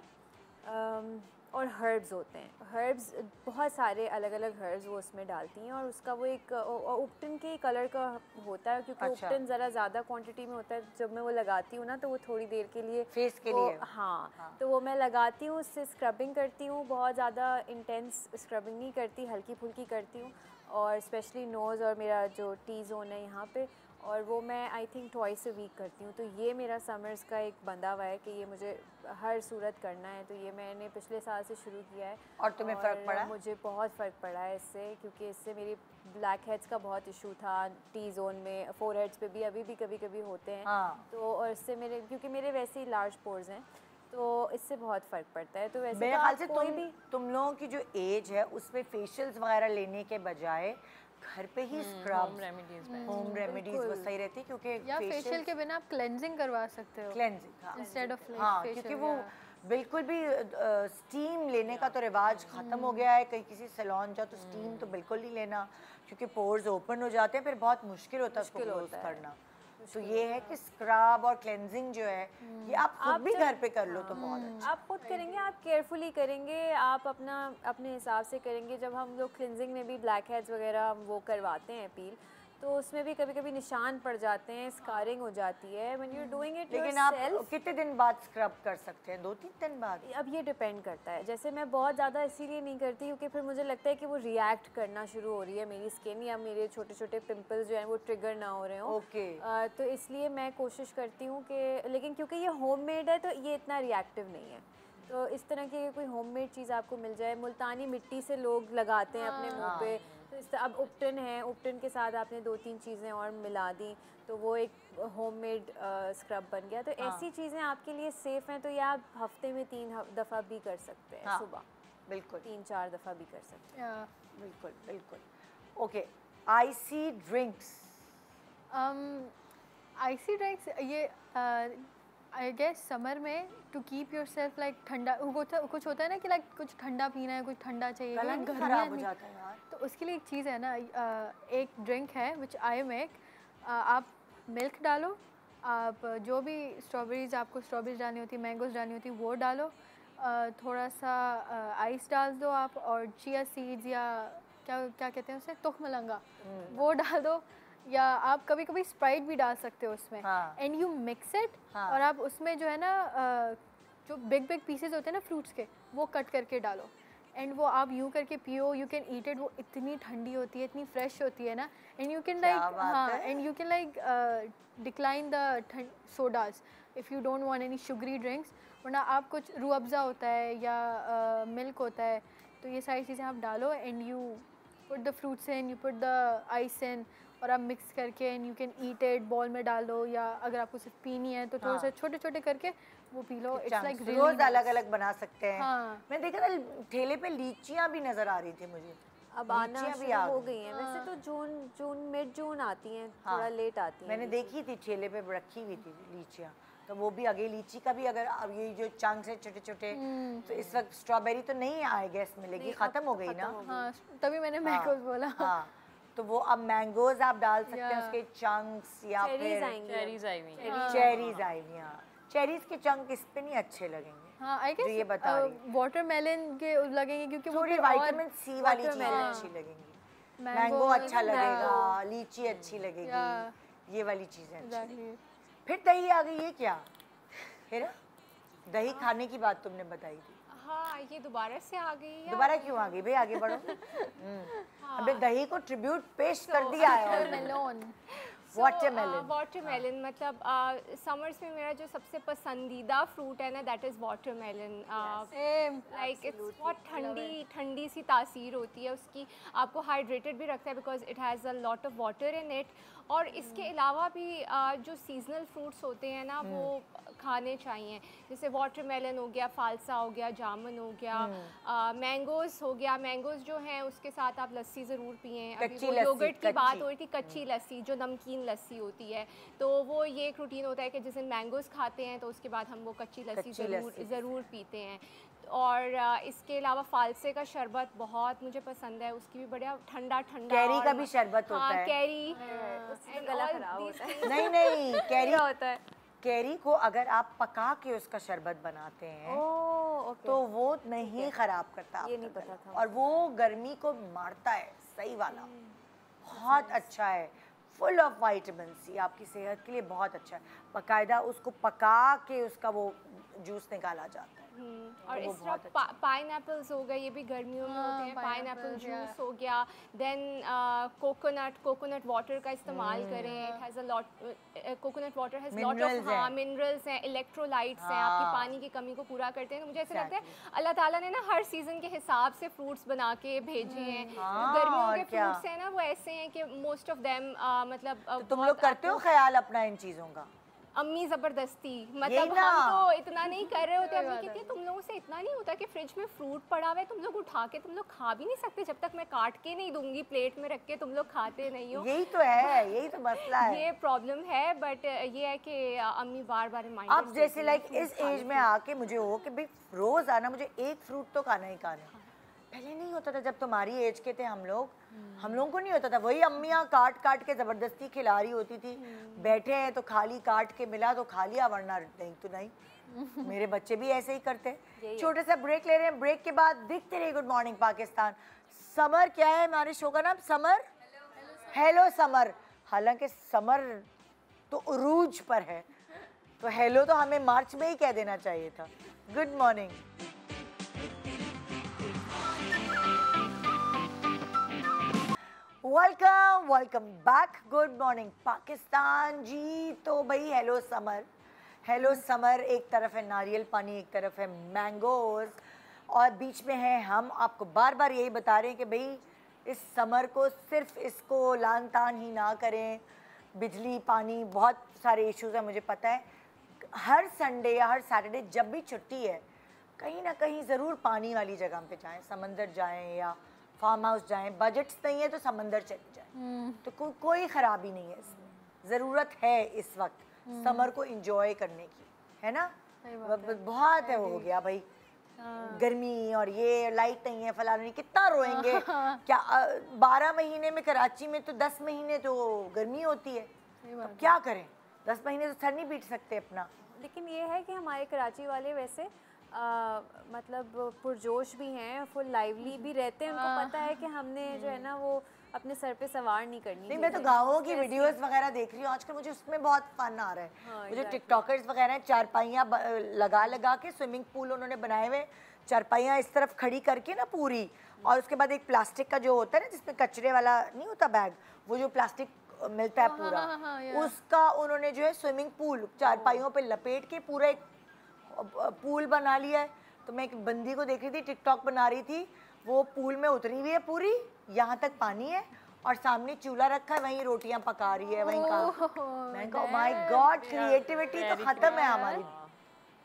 और हर्ब्स होते हैं। हर्ब्स बहुत सारे अलग अलग हर्ब्स वो उसमें डालती हैं और उसका वो एक उपटन के कलर का होता है, क्योंकि उपटन ज़रा ज़्यादा क्वांटिटी में होता है। जब मैं वो लगाती हूँ ना तो वो थोड़ी देर के लिए फेस के लिए, हाँ, तो वो मैं लगाती हूँ, उससे स्क्रबिंग करती हूँ, बहुत ज़्यादा इंटेंस स्क्रबिंग नहीं करती, हल्की फुल्की करती हूँ, और स्पेशली नोज़ और मेरा जो टी जोन है यहाँ पे, और वो मैं I think twice a week करती हूँ। तो ये मेरा समर्स का एक बंधा हुआ है कि ये मुझे हर सूरत करना है, तो ये मैंने पिछले साल से शुरू किया है। और तुम्हें फ़र्क पड़ा? मुझे बहुत फ़र्क पड़ा है इससे, क्योंकि इससे मेरी ब्लैक हेड्स का बहुत इशू था, टी जोन में, फोर हेड्स पे भी अभी भी कभी कभी होते हैं। तो और इससे मेरे, क्योंकि मेरे वैसे ही लार्ज पोर्स हैं, तो इससे बहुत फ़र्क पड़ता है। तो वैसे मेरे ख्याल से तुम लोगों की जो एज है उसमें फेशियल्स वगैरह लेने के बजाय घर पे ही स्क्रब, होम रेमेडीज वो सही रहती है, क्योंकि या फेशियल के बिना आप क्लेंजिंग करवा सकते हो, क्लेंजिंग इंस्टेड ऑफ हाँ, क्योंकि वो बिल्कुल भी स्टीम लेने का तो रिवाज ख़त्म हो गया है। कहीं किसी सैलून जाओ तो स्टीम तो बिल्कुल नहीं लेना, क्योंकि पोर्स ओपन हो जाते हैं, फिर बहुत मुश्किल होता है उसको क्लोज करना। तो ये है कि स्क्रब और क्लेंजिंग जो है ये आप खुद भी घर पे कर लो तो बहुत अच्छा। आप खुद करेंगे, आप केयरफुली करेंगे, आप अपने हिसाब से करेंगे। जब हम लोग क्लिनजिंग में भी ब्लैक हेड्स वगैरह वो करवाते हैं पील, तो उसमें भी कभी कभी निशान पड़ जाते हैं, स्कारिंग हो जाती है when you are doing it लेकिन आप कितने दिन बाद स्क्रब कर सकते हैं? 2-3 दिन बाद? अब ये डिपेंड करता है। जैसे मैं बहुत ज़्यादा इसीलिए नहीं करती क्योंकि फिर मुझे लगता है कि वो रिएक्ट करना शुरू हो रही है मेरी स्किन, या मेरे छोटे छोटे पिंपल्स जो हैं वो ट्रिगर ना हो रहे हो। ओके। तो इसलिए मैं कोशिश करती हूँ कि, लेकिन क्योंकि ये होममेड है तो ये इतना रिएक्टिव नहीं है। तो इस तरह की कोई होममेड चीज़ आपको मिल जाए, मुल्तानी मिट्टी से लोग लगाते हैं अपने मुंह पे, तो इस अब उपटन है, उपटन के साथ आपने 2-3 चीज़ें और मिला दी तो वो एक होममेड स्क्रब बन गया। तो ऐसी चीज़ें आपके लिए सेफ़ हैं, तो ये आप हफ्ते में 3 दफ़ा भी कर सकते हैं। सुबह बिल्कुल 3-4 दफ़ा भी कर सकते हैं। बिल्कुल बिल्कुल। Okay, icy drinks. Icy drinks ये आई गेस समर में to keep yourself like ठंडा, कुछ होता है ना कि लाइक कुछ ठंडा पीना है, कुछ ठंडा चाहिए, गला नहीं खराब हो जाता है यार? तो उसके लिए एक चीज़ है ना, एक ड्रिंक है विच आई मेक। आप मिल्क डालो, आप जो भी स्ट्रॉबेरीज, आपको स्ट्रॉबेरीज डालनी होती है, मैंगोज डालनी होती है, वो डालो, थोड़ा सा आइस डाल दो आप, और चिया सीड्स या क्या क्या कहते हैं उसे, तुखमलंगा, वो डाल दो, या आप कभी कभी स्प्राइट भी डाल सकते हो उसमें। एंड यू मिक्स इट, और आप उसमें जो है ना जो बिग बिग पीसेस होते हैं ना फ्रूट्स के, वो कट करके डालो, एंड वो आप यूँ करके पियो, यू कैन ईट इट। वो इतनी ठंडी होती है, इतनी फ्रेश होती है ना, एंड यू कैन लाइक, हाँ, and you can like decline the sodas if you don't want any sugary drinks. वरना आप कुछ रूह अफ़ज़ा होता है या मिल्क होता है, तो ये सारी चीज़ें आप डालो, and you put the fruits in, you put the ice in, और आप मिक्स करके and you can eat it, ball में डाल दो, या अगर आपको सिर्फ पीनी है तो थोड़ा सा छोटे छोटे करके वो पी लो। इट्स लाइक रोज अलग अलग बना सकते हैं। मैं देखा था ठेले पे लीचियाँ भी नजर आ रही थी मुझे। अब आना शुरू हो गई हैं। वैसे तो जून मिड जून आती हैं, थोड़ा लेट आती हैं। मैंने देखी थी ठेले पे रखी हुई थी लीचियाँ, तो वो भी आगे लीची का भी, अगर अब ये जो चंक्स है छोटे छोटे, तो इस वक्त स्ट्रॉबेरी तो नहीं आई गेस मिलेगी, खत्म हो गई ना। हाँ, तभी मैंने मैंगोज बोला। हाँ, तो वो अब मैंगोज आप डाल सकते हैं उसके चंक्स, या फिर चेरीज आई हुई हैं। चेरीज आई हुई हैं। चेरीज के चंक इस पे नहीं अच्छे लगेंगे। हाँ, आई गेस ये बता रही वाटरमेलन के लगेंगे, क्योंकि वो थोड़ी विटामिन सी वाली चीजें अच्छी लगेंगी। मैंगो अच्छा लगेगा, लीची अच्छी लगेगी, ये वाली चीजें अच्छी। फिर दही आ गई, ये क्या है? दही खाने की बात तुमने बताई थी। हाँ, ये दोबारा से आ गई है। दोबारा क्यों आ गई भाई? आगे बढ़ो। अबे दही को ट्रिब्यूट पेश कर दिया है। वाटरमेलन मतलब समर्स में मेरा जो सबसे पसंदीदा फ्रूट है ना, that is watermelon. Like it's बहुत ठंडी सी तासीर होती है उसकी, आपको हाइड्रेटेड भी रखता है because it has a lot of water in it. और इसके अलावा भी जो सीजनल फ्रूट्स होते हैं ना, वो खाने चाहिए। जैसे वाटरमेलन हो गया, फालसा हो गया, जामुन हो गया, मैंगोज़ हो गया। मैंगोज़ जो हैं उसके साथ आप लस्सी ज़रूर पिएँ। अभी वो योगर्ट की बात हो रही थी, कच्ची लस्सी जो नमकीन लस्सी होती है, तो वो ये एक रूटीन होता है कि जिस दिन मैंगोज़ खाते हैं तो उसके बाद हम वो कच्ची लस्सी ज़रूर पीते हैं। और इसके अलावा फालसे का शरबत बहुत मुझे पसंद है, उसकी भी बढ़िया ठंडा कैरी का भी शरबत होता है। कैरी, गला खराब होता है। नहीं कैरी होता है। कैरी को अगर आप पका के उसका शरबत बनाते हैं तो वो नहीं खराब करता। ये नहीं पता था। और वो गर्मी को मारता है, सही वाला, बहुत अच्छा है, फुल ऑफ विटामिन सी, आपकी सेहत के लिए बहुत अच्छा है। बाकायदा उसको पका के उसका वो जूस निकाला जाता है। और इस तरह पाइनएप्पल्स हो गए, ये भी गर्मियों में होते हैं। पाइनएप्पल जूस हो गया, देन कोकोनट वाटर का इस्तेमाल करें। It has a lot, coconut water has lot of minerals हैं, इलेक्ट्रोलाइट्स हैं, आपकी पानी की कमी को पूरा करते हैं। तो मुझे ऐसा लगता है अल्लाह ताला ने ना हर सीज़न के हिसाब से फ्रूट्स बना के भेजे हैं। गर्मियों के फ्रूट्स हैं ना, वो ऐसे हैं कि मोस्ट ऑफ देम मतलब तुम लोग करते हो ख्याल अपना इन चीज़ों का? अम्मी ज़बरदस्ती, मतलब हम तो इतना नहीं कर रहे होते। अम्मी कहती है तुम लोगों से इतना नहीं होता कि फ्रिज में फ्रूट पड़ा हुआ है, तुम लोग उठा के तुम लोग खा भी नहीं सकते जब तक मैं काट के नहीं दूंगी प्लेट में रख के, तुम लोग खाते नहीं हो। यही तो है, यही तो मसला है, ये प्रॉब्लम है। बट ये है कि अम्मी बार बार रिमाइंड, अब जैसे लाइक इस एज में आके मुझे हो कि भाई रोज आना मुझे एक फ्रूट तो खाना ही खाना। पहले नहीं होता था, जब तुम्हारी एज के थे हम लोगों को नहीं होता था। वही अम्मियाँ काट काट के ज़बरदस्ती खिला रही होती थी। बैठे हैं तो खाली काट के मिला तो खा लिया, वरना नहीं तो नहीं। मेरे बच्चे भी ऐसे ही करते। छोटे सा ब्रेक ले रहे हैं, ब्रेक के बाद देखते रहिए गुड मॉर्निंग पाकिस्तान। समर क्या है हमारे शो का नाम? Summer, hello summer. हालांकि समर तो उरूज पर है, तो हेलो तो हमें मार्च में ही कह देना चाहिए था। Good morning. Welcome welcome back. Good morning Pakistan ji. तो भाई हेलो समर, एक तरफ है नारियल पानी, एक तरफ है मैंगोज, और बीच में है हम। आपको बार बार यही बता रहे हैं कि भाई इस समर को सिर्फ इसको लान तान ही ना करें। बिजली, पानी, बहुत सारे इश्यूज़ हैं, मुझे पता है। हर संडे या हर सैटरडे जब भी छुट्टी है, कहीं ना कहीं ज़रूर पानी वाली जगह पे जाएं, समंदर जाएं या फार्म हाउस जाएं। बजट्स नहीं है तो समंदर चले जाएं, तो कोई ख़राबी नहीं है इसमें। ज़रूरत है इस वक्त समर को एंजॉय करने की, है ना। बहुत है, हो गया भाई गर्मी और ये लाइट नहीं है, फलाना नहीं, कितना रोएंगे। क्या 12 महीने में कराची में तो 10 महीने तो गर्मी होती है, तो क्या करें? 10 महीने तो सर नहीं पीट सकते अपना। लेकिन ये है कि हमारे कराची वाले वैसे मतलब पुरजोश भी हैं, फुल लाइवली भी रहते हैं। उनको पता है कि हमने जो है ना वो अपने सर पे सवार नहीं करनी। नहीं, मैं तो गाँवों की वीडियोस वगैरह देख रही हूँ आजकल, मुझे उसमें बहुत फन आ रहा है। हाँ, मुझे टिकटॉकर्स वगैरह हैं, चारपाइयाँ लगा के स्विमिंग पूल उन्होंने बनाए हुए, चारपाइयाँ इस तरफ खड़ी करके ना पूरी, और उसके बाद एक प्लास्टिक का जो होता है ना जिसमें कचरे वाला नहीं होता बैग, वो जो प्लास्टिक मिलता है पूरा, उसका उन्होंने जो है स्विमिंग पूल चारपाइयों पे लपेट के पूरा एक पूल बना लिया है। तो मैं एक बंदी को देख रही थी, टिकटॉक बना रही थी, वो पूल में उतरी हुई है पूरी, यहाँ तक पानी है और सामने चूल्हा रखा है, वहीं रोटियां पका रही है, वहीं का। मैं कहा माय गॉड, क्रिएटिविटी तो खत्म है हमारी।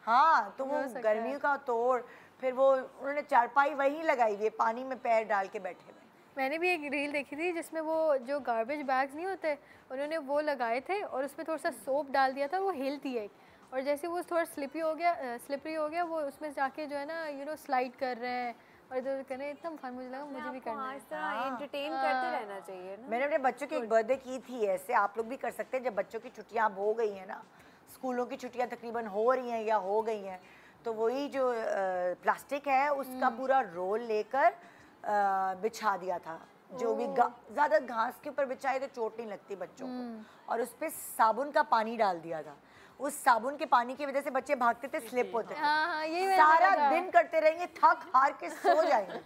हाँ, तो वो गर्मी का तोड़, फिर वो उन्होंने चारपाई वहीं लगाई हुई है, पानी में पैर डाल के बैठे हुए। मैंने भी एक रील देखी थी जिसमें वो जो गार्बेज बैग्स नहीं होते, उन्होंने वो लगाए थे और उसमें थोड़ा सा सोप डाल दिया था, वो हिलती है, और जैसे वो थोड़ा स्लिपरी हो गया वो उसमें जाके जो है ना स्लाइड कर रहे हैं और इधर कर रहे हैं। इतना फन मुझे लगा, मुझे भी करना है। इस तरह एंटरटेन करते रहना चाहिए ना। मैंने अपने बच्चों की एक बर्थडे की थी ऐसे, आप लोग भी कर सकते हैं। जब बच्चों की छुट्टियां अब हो गई हैं ना, स्कूलों की छुट्टियां तकरीबन हो रही हैं या हो गई हैं, तो वही जो प्लास्टिक है उसका पूरा रोल लेकर बिछा दिया था। जो भी ज़्यादा घास के ऊपर बिछाए तो चोट नहीं लगती बच्चों को, और उस पर साबुन का पानी डाल दिया था। उस साबुन के पानी की वजह से बच्चे भागते थे, स्लिप होते थे, सारा दिन करते रहेंगे, थक हार के सो जाएंगे।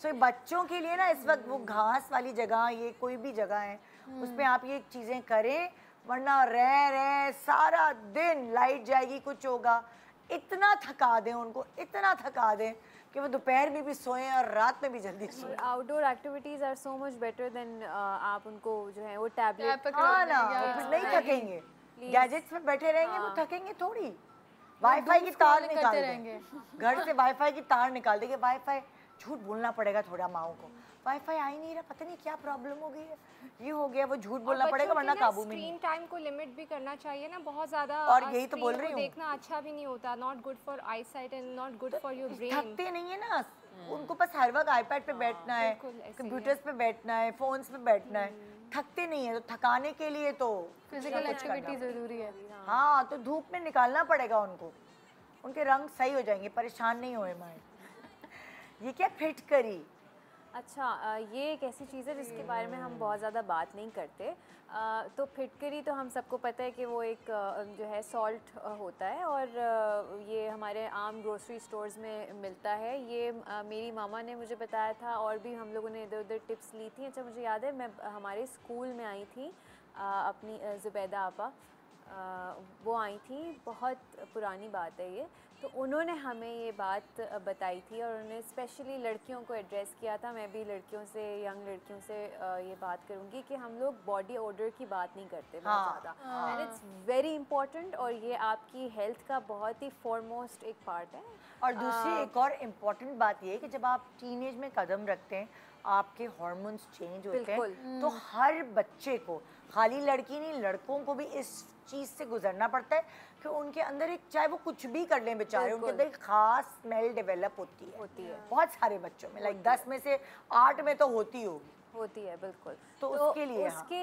सो बच्चों के लिए ना इस वक्त वो घास वाली जगह, ये कोई भी जगह है, उसमें आप ये चीज़ें करें, वरना रह सारा दिन लाइट जाएगी, कुछ होगा। इतना थका दें उनको, इतना थका दें कि वो दोपहर में भी सोएं और रात में भी जल्दी सोएं। Outdoor activities are so much better than आप उनको जो है वो टैबलेट। हाँ ना, वो नहीं थकेंगे, गैजेट्स में बैठे रहेंगे, वो थकेंगे थोड़ी। वाईफाई की तार निकाल देंगे घर से, वाईफाई की तार निकाल देंगे। वाईफाई, झूठ बोलना पड़ेगा थोड़ा माओ को, वाईफाई आ ही नहीं रहा, पता नहीं क्या प्रॉब्लम हो गई है, ये हो गया, वो झूठ बोलना पड़ेगा वरना काबू में नहीं। स्क्रीन टाइम को लिमिट भी करना चाहिए ना, बहुत ज़्यादा। और यही तो बोल रही हूँ, देखना अच्छा भी नहीं होता, not good for I site and not good for your brain. थकते नहीं है ना उनको, बस हर वक्त आईपैड पे बैठना है, कंप्यूटर्स पे बैठना है, फोन्स पे बैठना है, थकते नहीं है। तो थकाने के लिए तो फिजिकल एक्टिविटी ज़रूरी है। हाँ, तो धूप में निकालना पड़ेगा उनको, उनके रंग सही हो जाएंगे, परेशान नहीं होए माए। ये क्या फिटकरी? अच्छा, ये एक ऐसी चीज़ है जिसके बारे में हम बहुत ज़्यादा बात नहीं करते। तो फिटकरी तो हम सबको पता है कि वो एक जो है सॉल्ट होता है, और ये हमारे आम ग्रोसरी स्टोर्स में मिलता है। ये मेरी मामा ने मुझे बताया था, और भी हम लोगों ने इधर उधर टिप्स ली थी। अच्छा, मुझे याद है मैं हमारे स्कूल में आई थी, अपनी ज़ुबैदा आपा वो आई थी, बहुत पुरानी बात है ये। तो उन्होंने हमें ये बात बताई थी, और उन्होंने स्पेशली लड़कियों को एड्रेस किया था। मैं भी लड़कियों से, यंग लड़कियों से ये बात करूँगी कि हम लोग बॉडी ऑर्डर की बात नहीं करते बहुत ज़्यादा, एंड इट्स वेरी इंपॉर्टेंट, और ये आपकी हेल्थ का बहुत ही फॉरमोस्ट एक पार्ट है। और दूसरी एक और इम्पॉर्टेंट बात ये है कि जब आप टीनेज में कदम रखते हैं, आपके हार्मोन्स चेंज होते हैं, तो हर बच्चे को, खाली लड़की नहीं लड़कों को भी इस चीज़ से गुजरना पड़ता है कि उनके अंदर एक, चाहे वो कुछ भी कर लें बेचारे, उनके अंदर एक खास स्मेल डेवलप होती है। बहुत सारे बच्चों में, लाइक 10 में से 8 में तो होती है बिल्कुल। तो उसके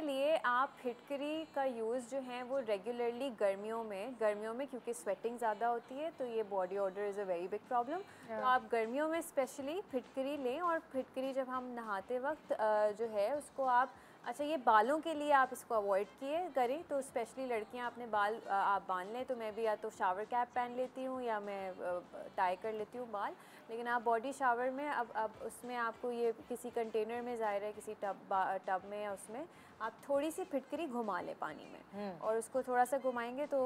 लिए आप फिटकरी का यूज़ जो है वो रेगुलरली गर्मियों में क्योंकि स्वेटिंग ज़्यादा होती है, तो ये body order is a very big problem. तो आप गर्मियों में स्पेशली फिटकरी लें, और फिटकरी जब हम नहाते वक्त जो है उसको आप अच्छा, ये बालों के लिए आप इसको अवॉइड करें, तो स्पेशली लड़कियां अपने बाल आप बांध लें, तो मैं भी या तो शावर कैप पहन लेती हूँ या मैं टाई कर लेती हूँ बाल। लेकिन आप बॉडी शावर में अब उसमें आपको ये किसी कंटेनर में ज़ाहिर है किसी टब में या उसमें आप थोड़ी सी फिटकरी घुमा लें पानी में, और उसको थोड़ा सा घुमाएंगे तो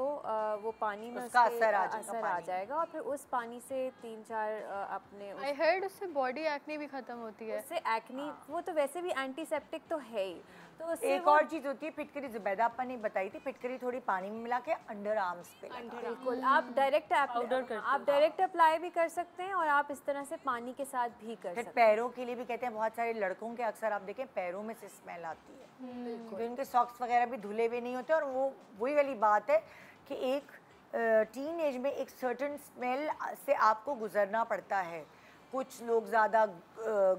वो पानी में उसका असर आ जाएगा, और फिर उस पानी से 3-4 अपने आई हर्ड उससे बॉडी एक्ने भी खत्म होती है। उससे एक्ने वो तो वैसे भी एंटीसेप्टिक तो है ही, तो एक और चीज होती है फिटकरी, जुबैदा आपा ने बताई थी, फिटकरी थोड़ी पानी में मिला के अंडर आर्म्स पे बिल्कुल आप डायरेक्ट अप्लाई भी कर सकते हैं, और आप इस तरह से पानी के साथ भी कर सकते हैं। पैरों के लिए भी कहते हैं, बहुत सारे लड़कों के अक्सर आप देखें पैरों में से स्मेल आती है क्योंकि उनके सॉक्स वगैरह भी धुले हुए नहीं होते, और वो वही वाली बात है कि एक टीन एज में एक सर्टेन स्मेल से आपको गुजरना पड़ता है। कुछ लोग ज़्यादा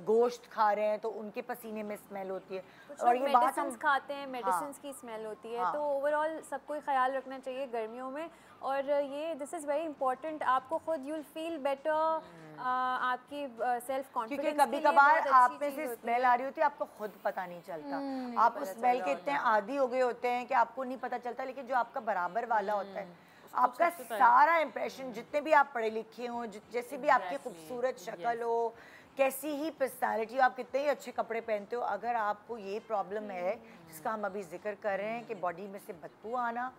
गोश्त खा रहे हैं तो उनके पसीने में स्मेल होती है, और ये बात हम खाते हैं मेडिसिन की स्मेल होती है। तो ओवरऑल सबको ख्याल रखना चाहिए गर्मियों में, और ये दिस इज़ वेरी इंपॉर्टेंट, आपको खुद यू विल फील बेटर, आपकी सेल्फ कॉन्फिडेंस, क्योंकि कभी कभार आप में से स्मेल आ रही होती है, आपको खुद पता नहीं चलता, आप उस स्मेल के इतने आदी हो गए होते हैं कि आपको नहीं पता चलता, लेकिन जो आपका बराबर वाला होता है, आपका सारा इम्प्रेशन, जितने भी आप पढ़े लिखे हो, जैसे भी आपकी खूबसूरत शक्ल हो, कैसी ही पर्सनालिटी हो, आप कितने ही अच्छे कपड़े पहनते हो, अगर आपको ये प्रॉब्लम है जिसका हम अभी जिक्र कर रहे हैं कि बॉडी में से बदबू आना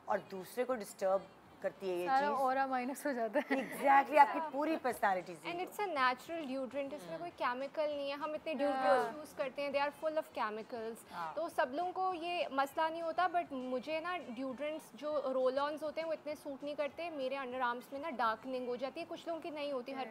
और दूसरे को डिस्टर्ब करती है, ये चीज़ ऑरा माइनस हो जाता है। एग्जैक्टली आपकी पूरी personality and it's a natural deodorant, इसमें कोई केमिकल नहीं है। हम इतने ड्यूड्रेंट्स यूज़ करते हैं, they are full of chemicals, तो सब लोगों को ये मसला नहीं होता। बट मुझे ना ड्यूड्रेंट्स जो रोल ऑन्स होते हैं वो इतने सूट नहीं करते, मेरे अंडर आर्म्स में ना डार्कनिंग हो जाती है, कुछ लोगों की नहीं होती, हर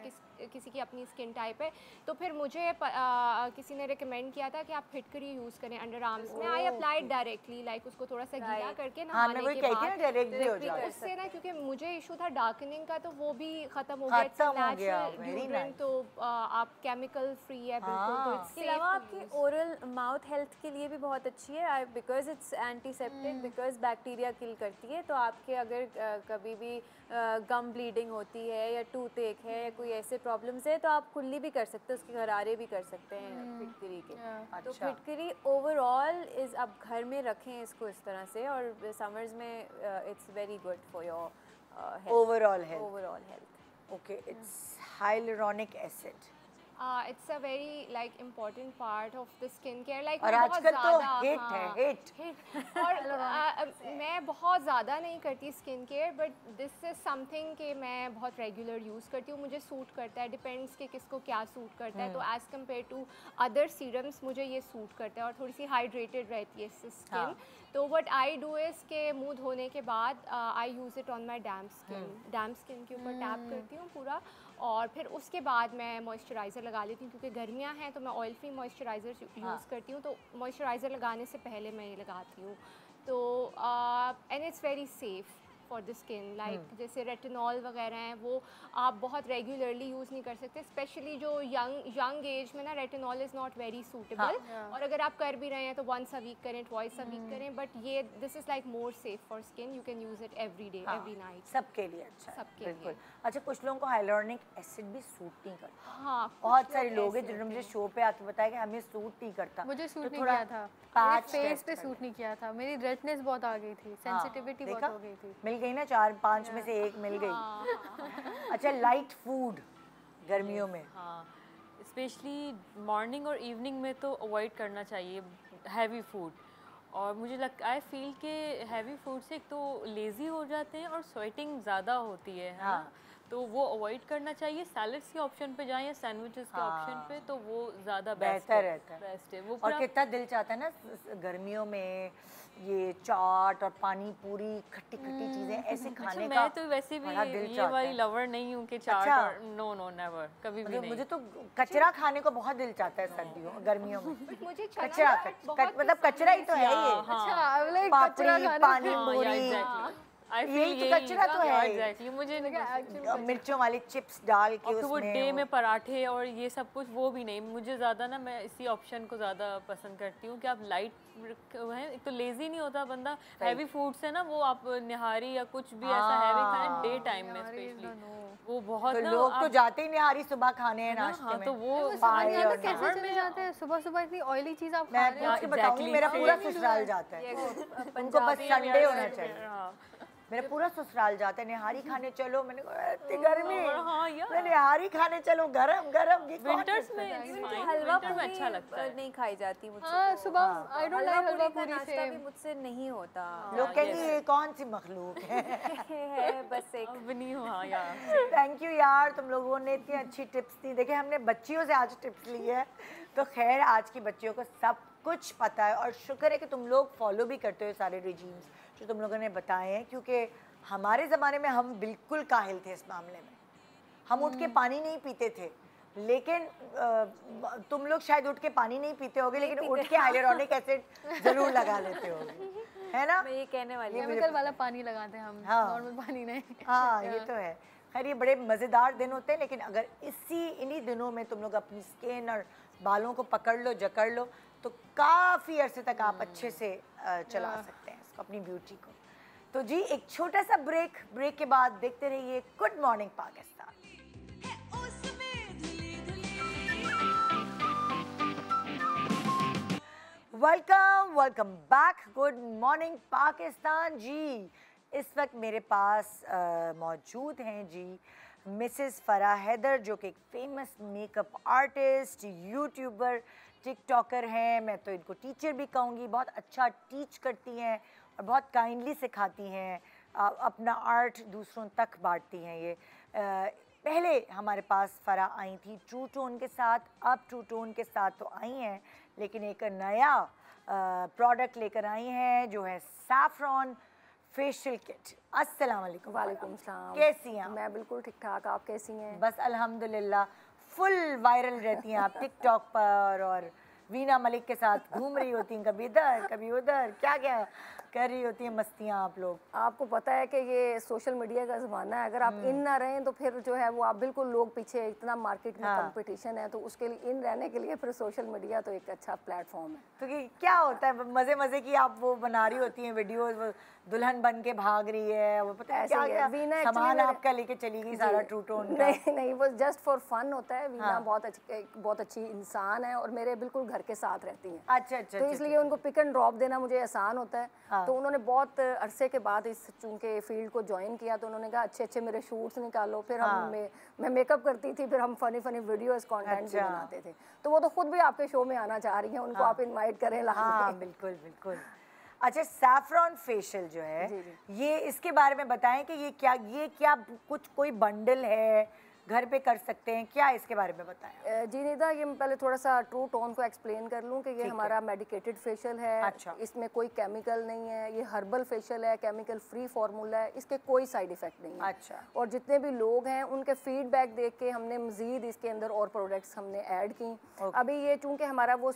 किसी की अपनी स्किन टाइप है। तो फिर मुझे किसी ने रिकमेंड किया था कि आप फिटकरी यूज़ करें अंडर आर्म्स में। आई अप्लाइड डायरेक्टली, लाइक उसको थोड़ा सा गीला करके नहाने के बाद, उससे ना, क्योंकि मुझे इशू था डार्कनिंग का, तो वो भी खत्म हो गया। नेचुरल ड्यूड्रेंट, तो आप केमिकल फ्री है बिल्कुल, तो इसके अलावा आपकी ओरल माउथ हेल्थ के लिए भी बहुत अच्छी है, because it's antiseptic, because bacteria kill करती है। तो आपके अगर कभी भी गम ब्लीडिंग होती है या टूथ एक है या कोई ऐसे प्रॉब्लम्स है, तो आप कुल्ली भी कर सकते हैं, उसके गरारे भी कर सकते हैं फिटकरी के। तो फिटकरी ओवरऑल इज़, आप घर में रखें इसको इस तरह से, और समर्स में it's very good for your overall health. Okay, it's hyaluronic acid. It's a very like important part of the skin care. Like और आजकल तो हिट है, हिट। और मैं बहुत ज़्यादा नहीं करती skin care, but this is something कि मैं बहुत रेगुलर यूज़ करती हूँ, मुझे सूट करता है, डिपेंड्स कि किसको क्या सूट करता है। तो as compare to other serums मुझे ये सूट करता है, और थोड़ी सी हाइड्रेटेड रहती है इससे स्किन। तो व्हाट आई डू इज़ के मुँह धोने के बाद I use it on my damp skin के ऊपर टैप करती हूँ पूरा, और फिर उसके बाद मैं मॉइस्चराइज़र लगा लेती हूँ, क्योंकि गर्मियाँ हैं तो मैं ऑयल फ्री मॉइस्चराइज़र यूज़ करती हूँ। तो मॉइस्चराइज़र लगाने से पहले मैं ये लगाती हूँ, तो and it's very safe for the skin. Like जैसे रेटिनॉल वगैरह हैं, वो आप बहुत रेगुलरली यूज़ नहीं कर सकते, स्पेशली जो यंग एज में ना retinol is not very suitable. और अगर आप कर भी रहे हैं तो वंस अ वीक करें, ट्वाइस अ वीक करें, बट ये this is like more safe for skin, you can use it every day every night, सबके लिए अच्छा है, सबके बिल्कुल। लिए। अच्छा, कुछ लोगों को हाइलोरनिक एसिड भी सूट नहीं करता। हाँ, बहुत सारे लोग हैं जिन्होंने मुझे शो पे आके बताया कि हमें सूट नहीं करता। मुझे सूट तो नहीं थोड़ा किया था, पैच फेस टेस्ट पे कर सूट नहीं किया था, मेरी रेडनेस बहुत आ गई थी, सेंसिटिविटी बहुत हो गई थी। मिल गई ना, 4-5 में से एक मिल गई। अच्छा, लाइट फूड गर्मियों में, हाँ, स्पेशली मॉर्निंग और इवनिंग में तो अवॉइड करना चाहिए हैवी फूड। और मुझे आई फील के हैवी फूड से एक तो लेज़ी हो जाते हैं और स्वेटिंग ज़्यादा होती है ना, तो वो अवॉइड करना चाहिए। सैलड्स के ऑप्शन पे जाएं या सैंडविचेस के ऑप्शन पे, तो वो ज़्यादा बेहतर रहता है। बेस्ट है वो। और कितना दिल चाहता है ना गर्मियों में ये चाट और पानी पूरी खट्टी खट्टी चीजें ऐसे खाने का। मैं तो वैसे भी ये वाली लवर नहीं हूँ कि चाट और नो नेवर, कभी भी नहीं। मुझे तो कचरा खाने को बहुत दिल चाहता है सर्दियों गर्मियों में। मुझे कचरा मतलब कचरा ही तो है ये। अच्छा, पापड़ी, पानी पूरी, यही तो कचरा तो है। एग्जैक्टली मुझे नहीं मिर्चों वाली चिप्स डाल के और फिर वो उसमें डे में पराठे और ये सब कुछ वो भी नहीं, मुझे ज़्यादा ना मैं इसी ऑप्शन को ज़्यादा पसंद करती हूँ कि आप लाइट हैं, एक तो लेज़ी नहीं होता बंदा, हैवी फूड्स है ना वो आप निहारी या कुछ भी ऐसा हैवी खाएं डे टाइम में स्पेशली, वो बहुत तो ना लोग तो जाते ही निहारी सुबह खाने हैं नाश्ते हाँ में। तो वो पाए और कैसे चले जाते हैं सुबह सुबह इतनी ऑयली चीज़ आप खा मैं रहे हो? पूछ के बताऊंगी, मेरा पूरा ससुराल जाता है, उनको बस संडे होना चाहिए। मेरा पूरा ससुराल जाता है निहारी खाने चलो, मैंने कहा इतनी गर्मी, मैं निहारी खाने चलो गरम गरम। विंटर्स में हलवा में अच्छा लगता है। नहीं खाई जाती मुझसे। हाँ सुबह आई डोंट लाइक हलवा का पूरी नाश्ता से। भी मुझसे नहीं होता। लोग कहेंगे ये कौन सी मखलूक है। है बस एक अब नहीं हो हाँ यार। थैंक यू यार, तुम लोगों ने इतनी अच्छी टिप्स दी। देखिए हमने बच्चियों से आज टिप्स ली है, तो खैर आज की बच्चियों को सब कुछ पता है और शुक्र है कि तुम लोग फॉलो भी करते हो सारे रिजीम्स जो तुम लोगों ने बताए हैं, क्योंकि हमारे ज़माने में हम बिल्कुल काहिल थे इस मामले में। हम उठ के पानी नहीं पीते थे, लेकिन तुम लोग शायद उठ के पानी नहीं पीते होगे, लेकिन उठ के हाइलुरोनिक एसिड जरूर लगा लेते होगे, है ना? मैं ये कहने वाली हूँ। केमिकल वाला पानी लगाते हैं हम, नॉर्मल पानी नहीं। हाँ ये तो है। खैर ये बड़े मज़ेदार दिन होते हैं, लेकिन अगर इन्हीं दिनों में तुम लोग अपनी स्किन और बालों को पकड़ लो, जकड़ लो, तो काफ़ी अरसे तक आप अच्छे से चला सकते हैं इसको, अपनी ब्यूटी को। तो जी एक छोटा सा ब्रेक के बाद देखते रहिए good morning Pakistan. Welcome back, good morning Pakistan. जी इस वक्त मेरे पास मौजूद हैं जी मिसेस फराह हैदर, जो कि एक famous makeup artist, YouTuber, TikToker हैं। मैं तो इनको टीचर भी कहूँगी, बहुत अच्छा टीच करती हैं और बहुत काइंडली सिखाती हैं, अपना आर्ट दूसरों तक बांटती हैं। ये पहले हमारे पास फराह आई थी ट्रू टोन के साथ, अब ट्रू टोन के साथ तो आई हैं, लेकिन एक नया प्रोडक्ट लेकर आई हैं जो है सैफरॉन फेशियल किट। अस्सलाम वालेकुम। वालेकुम सलाम। कैसी हैं? मैं बिल्कुल ठीक ठाक, आप कैसी हैं? बस अल्हम्दुलिल्लाह, फुल वायरल रहती हैं आप टिकटॉक पर और वीना मलिक के साथ घूम रही होती हैं, कभी इधर कभी उधर, क्या क्या कर रही होती हैं मस्तियाँ आप लोग। आपको पता है कि ये सोशल मीडिया का ज़माना है, अगर आप इन ना रहें तो फिर जो है वो आप बिल्कुल लोग पीछे, इतना मार्केट में कंपटीशन है, तो उसके लिए इन रहने के लिए फिर सोशल मीडिया तो एक अच्छा प्लेटफॉर्म है। तो क्या होता है मज़े मज़े की आप वो बना रही होती हैं वीडियोस, दुल्हन बन के भाग रही है, वो पता है क्या क्या सामान आपका लेके चली गई सारा ट्रू टोन का? नहीं वो जस्ट फॉर फन होता है। वीना बहुत अच्छी इंसान है और मेरे बिल्कुल घर के साथ रहती हैं। अच्छा अच्छा। तो इसलिए उनको पिक एंड ड्रॉप देना मुझे आसान होता है। तो उन्होंने बहुत अरसे के बाद इस चूंकि फील्ड को ज्वाइन किया, तो उन्होंने कहा अच्छे मेरे शूट्स निकालो। फिर मैं मेकअप करती थी, फिर हम फनी वीडियोस कंटेंट भी बनाते थे। तो वो तो खुद भी आपके शो में आना चाह रही हैं, उनको आप इनवाइट करें। हाँ बिल्कुल बिल्कुल। अच्छा सैफरॉन फेशियल जो है ये, इसके बारे में बताएं कि ये क्या कुछ कोई बंडल है, घर पे कर सकते हैं क्या, इसके बारे में बताएं। जी निदा, ये मैं पहले थोड़ा सा ट्रू टोन को एक्सप्लेन कर लूँ कि ये हमारा मेडिकेटेड फेशियल है। अच्छा। इसमें कोई केमिकल नहीं है, ये हर्बल फेशियल है, केमिकल फ्री फार्मूला है, इसके कोई साइड इफेक्ट नहीं है। अच्छा। और जितने भी लोग हैं उनके फीडबैक देख के हमने मजीद इसके अंदर और प्रोडक्ट्स हमने ऐड की। अभी ये चूँकि हमारा वो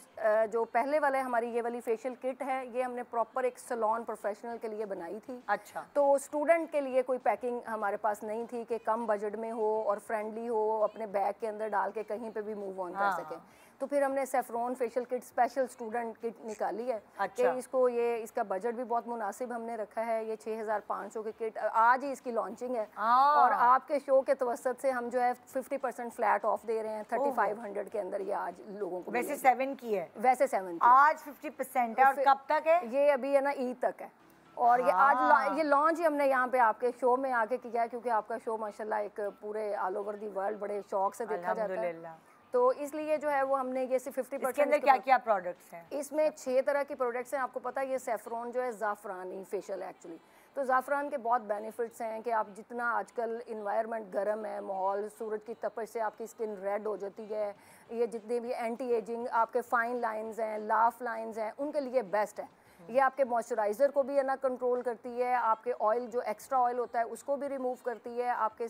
जो पहले वाला हमारी ये वाली फेशियल किट है, ये हमने प्रॉपर एक सैलून प्रोफेशनल के लिए बनाई थी। अच्छा। तो स्टूडेंट के लिए कोई पैकिंग हमारे पास नहीं थी कि कम बजट में हो और फ्रेंडली हो, अपने बैग के अंदर डाल के कहीं पे भी मूव ऑन कर सके। तो फिर हमने saffron facial kit special student kit निकाली है। अच्छा। कि इसका बजट भी बहुत मुनासिब हमने रखा है। ये 6500 की किट, आज ही इसकी लॉन्चिंग है और आपके शो के तवसत से हम जो है 50% फ्लैट ऑफ दे रहे हैं 3500 के अंदर। ये आज लोगों को वैसे 7 की है, वैसे 7 आज 50% है। और कब तक है ये? अभी है ना ईद तक है। और ये आज ये लॉन्च ही हमने यहाँ पे आपके शो में आके किया है, क्योंकि आपका शो माशाल्लाह एक पूरे ऑल ओवर दी वर्ल्ड बड़े शौक से देखा जाता है। तो इसलिए जो है वो हमने ये सिर्फ 50%। इसके अंदर क्या क्या प्रोडक्ट्स हैं? इसमें 6 तरह के प्रोडक्ट्स हैं। आपको पता है ये सैफरॉन जो है ज़ाफ़रानी फेशियल है एक्चुअली। तो ज़ाफ़रान के बहुत बेनिफिट्स हैं कि आप जितना आजकल इन्वायरमेंट गर्म है, माहौल, सूरज की तपश से आपकी स्किन रेड हो जाती है, ये जितने भी एंटी एजिंग आपके फाइन लाइन्स हैं, लाफ लाइन्स हैं, उनके लिए बेस्ट है। ये आपके मॉइस्चराइज़र को भी है ना कंट्रोल करती है, आपके ऑयल जो एक्स्ट्रा ऑयल होता है उसको भी रिमूव करती है, आपके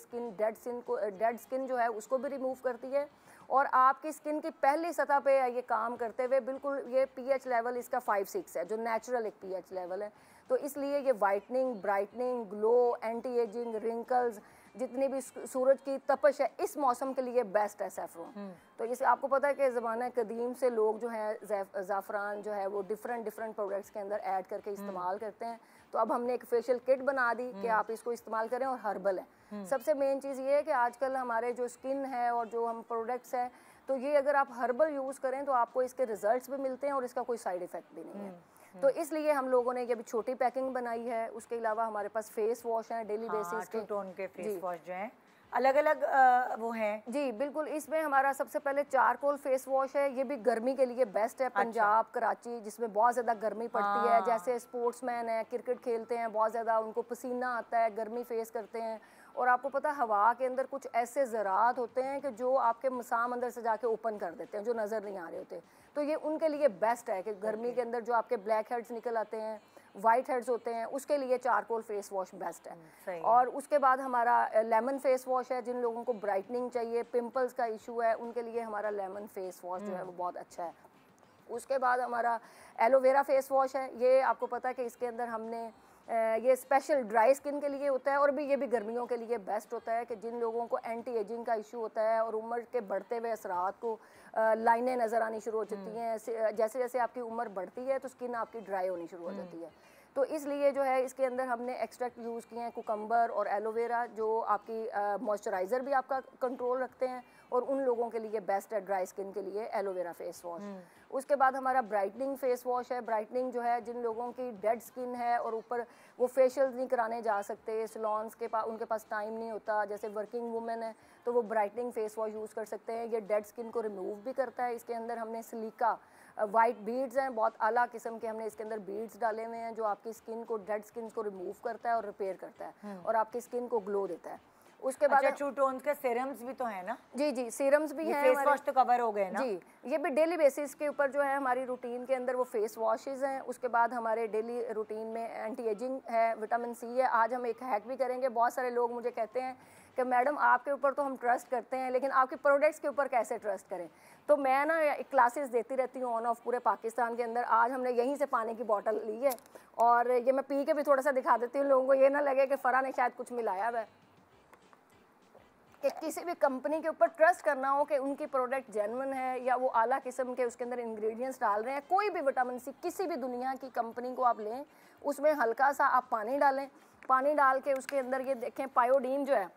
डेड स्किन जो है उसको भी रिमूव करती है। और आपकी स्किन की पहली सतह पे ये काम करते हुए बिल्कुल ये pH लेवल इसका 5-6 है, जो नेचुरल एक pH लेवल है। तो इसलिए ये whitening, brightening, glow, anti ageing, wrinkles, जितनी भी सूरज की तपश है, इस मौसम के लिए बेस्ट है सैफरॉन। तो इसे आपको पता है कि ज़माना कदीम से लोग जो है ज़ाफ़रान जो है वो डिफरेंट प्रोडक्ट्स के अंदर ऐड करके इस्तेमाल करते हैं। तो अब हमने एक फेशियल किट बना दी कि आप इसको इस्तेमाल करें, और हर्बल है। सबसे मेन चीज़ ये है कि आजकल हमारे जो स्किन है और जो हम प्रोडक्ट्स हैं, तो ये अगर आप हर्बल यूज़ करें तो आपको इसके रिजल्ट्स भी मिलते हैं और इसका कोई साइड इफ़ेक्ट भी नहीं है। तो इसलिए हम लोगों ने ये अभी छोटी पैकिंग बनाई है। उसके अलावा हमारे पास फेस वॉश हैं डेली बेसिस के, टोन के फेस वॉश जो हैं अलग अलग वो हैं जी बिल्कुल। इसमें हमारा सबसे पहले चारकोल फेस वॉश है, ये भी गर्मी के लिए बेस्ट है। पंजाब, कराची, जिसमें बहुत ज़्यादा गर्मी पड़ती है, जैसे स्पोर्ट्समैन है, क्रिकेट खेलते हैं, बहुत ज़्यादा उनको पसीना आता है, गर्मी फेस करते हैं, और आपको पता है हवा के अंदर कुछ ऐसे ज़रात होते हैं कि जो आपके मसाम अंदर से जाके ओपन कर देते हैं, जो नज़र नहीं आ रहे होते। तो ये उनके लिए बेस्ट है कि गर्मी के अंदर जो आपके ब्लैक हेड्स निकल आते हैं, वाइट हेड्स होते हैं, उसके लिए चारकोल फेस वॉश बेस्ट है। और उसके बाद हमारा लेमन फेस वॉश है, जिन लोगों को ब्राइटनिंग चाहिए, पिंपल्स का इशू है, उनके लिए हमारा लेमन फेस वॉश जो है वो बहुत अच्छा है। उसके बाद हमारा एलोवेरा फेस वॉश है। ये आपको पता है कि इसके अंदर हमने ये स्पेशल ड्राई स्किन के लिए होता है, और भी ये भी गर्मियों के लिए बेस्ट होता है कि जिन लोगों को एंटी एजिंग का इशू होता है और उम्र के बढ़ते हुए असरात को लाइनें नज़र आनी शुरू हो जाती हैं, जैसे जैसे आपकी उम्र बढ़ती है तो स्किन आपकी ड्राई होनी शुरू हो जाती है। तो इसलिए जो है इसके अंदर हमने एक्सट्रैक्ट यूज़ किए हैं कुकम्बर और एलोवेरा, जो आपकी मॉइस्चराइज़र भी आपका कंट्रोल रखते हैं, और उन लोगों के लिए बेस्ट है ड्राई स्किन के लिए एलोवेरा फेस वॉश। उसके बाद हमारा ब्राइटनिंग फेस वॉश है। ब्राइटनिंग जो है जिन लोगों की डेड स्किन है और ऊपर वो फेशियल नहीं कराने जा सकते, सैलून्स के पास उनके पास टाइम नहीं होता, जैसे वर्किंग वुमेन है, तो वो ब्राइटनिंग फेस वॉश यूज़ कर सकते हैं। ये डेड स्किन को रिमूव भी करता है। इसके अंदर हमने सिलिका वाइट बीड्स हैं, बहुत आला किस्म के हमने इसके अंदर बीड्स डाले हुए हैं, जो आपकी स्किन को, डेड स्किन को रिमूव करता है और रिपेयर करता है, और आपकी स्किन को ग्लो देता है। उसके बाद ट्रू टोन्स के सीरम्स भी तो है ना? जी जी, सीरम्स भी हैं। फेस वॉश तो कवर हो गए ना? जी, ये भी डेली बेसिस के ऊपर जो है हमारी रूटीन के अंदर वो फेस वॉशेज़ हैं। उसके बाद हमारे डेली रूटीन में एंटी एजिंग है, विटामिन सी है। आज हम एक हैक भी करेंगे। बहुत सारे लोग मुझे कहते हैं कि मैडम आपके ऊपर तो हम ट्रस्ट करते हैं, लेकिन आपके प्रोडक्ट्स के ऊपर कैसे ट्रस्ट करें? तो मैं ना क्लासेस देती रहती हूँ ऑन ऑफ पूरे पाकिस्तान के अंदर। आज हमने यहीं से पानी की बोतल ली है, और ये मैं पी के भी थोड़ा सा दिखा देती हूँ, लोगों को ये ना लगे कि फ़रा ने शायद कुछ मिलाया है। कि किसी भी कंपनी के ऊपर ट्रस्ट करना हो कि उनकी प्रोडक्ट जेन्युइन है या वो आला किस्म के उसके अंदर इंग्रेडिएंट्स डाल रहे हैं, कोई भी विटामिन सी किसी भी दुनिया की कंपनी को आप लें, उसमें हल्का सा आप पानी डालें, पानी डाल के उसके अंदर ये देखें पायोडीन जो है,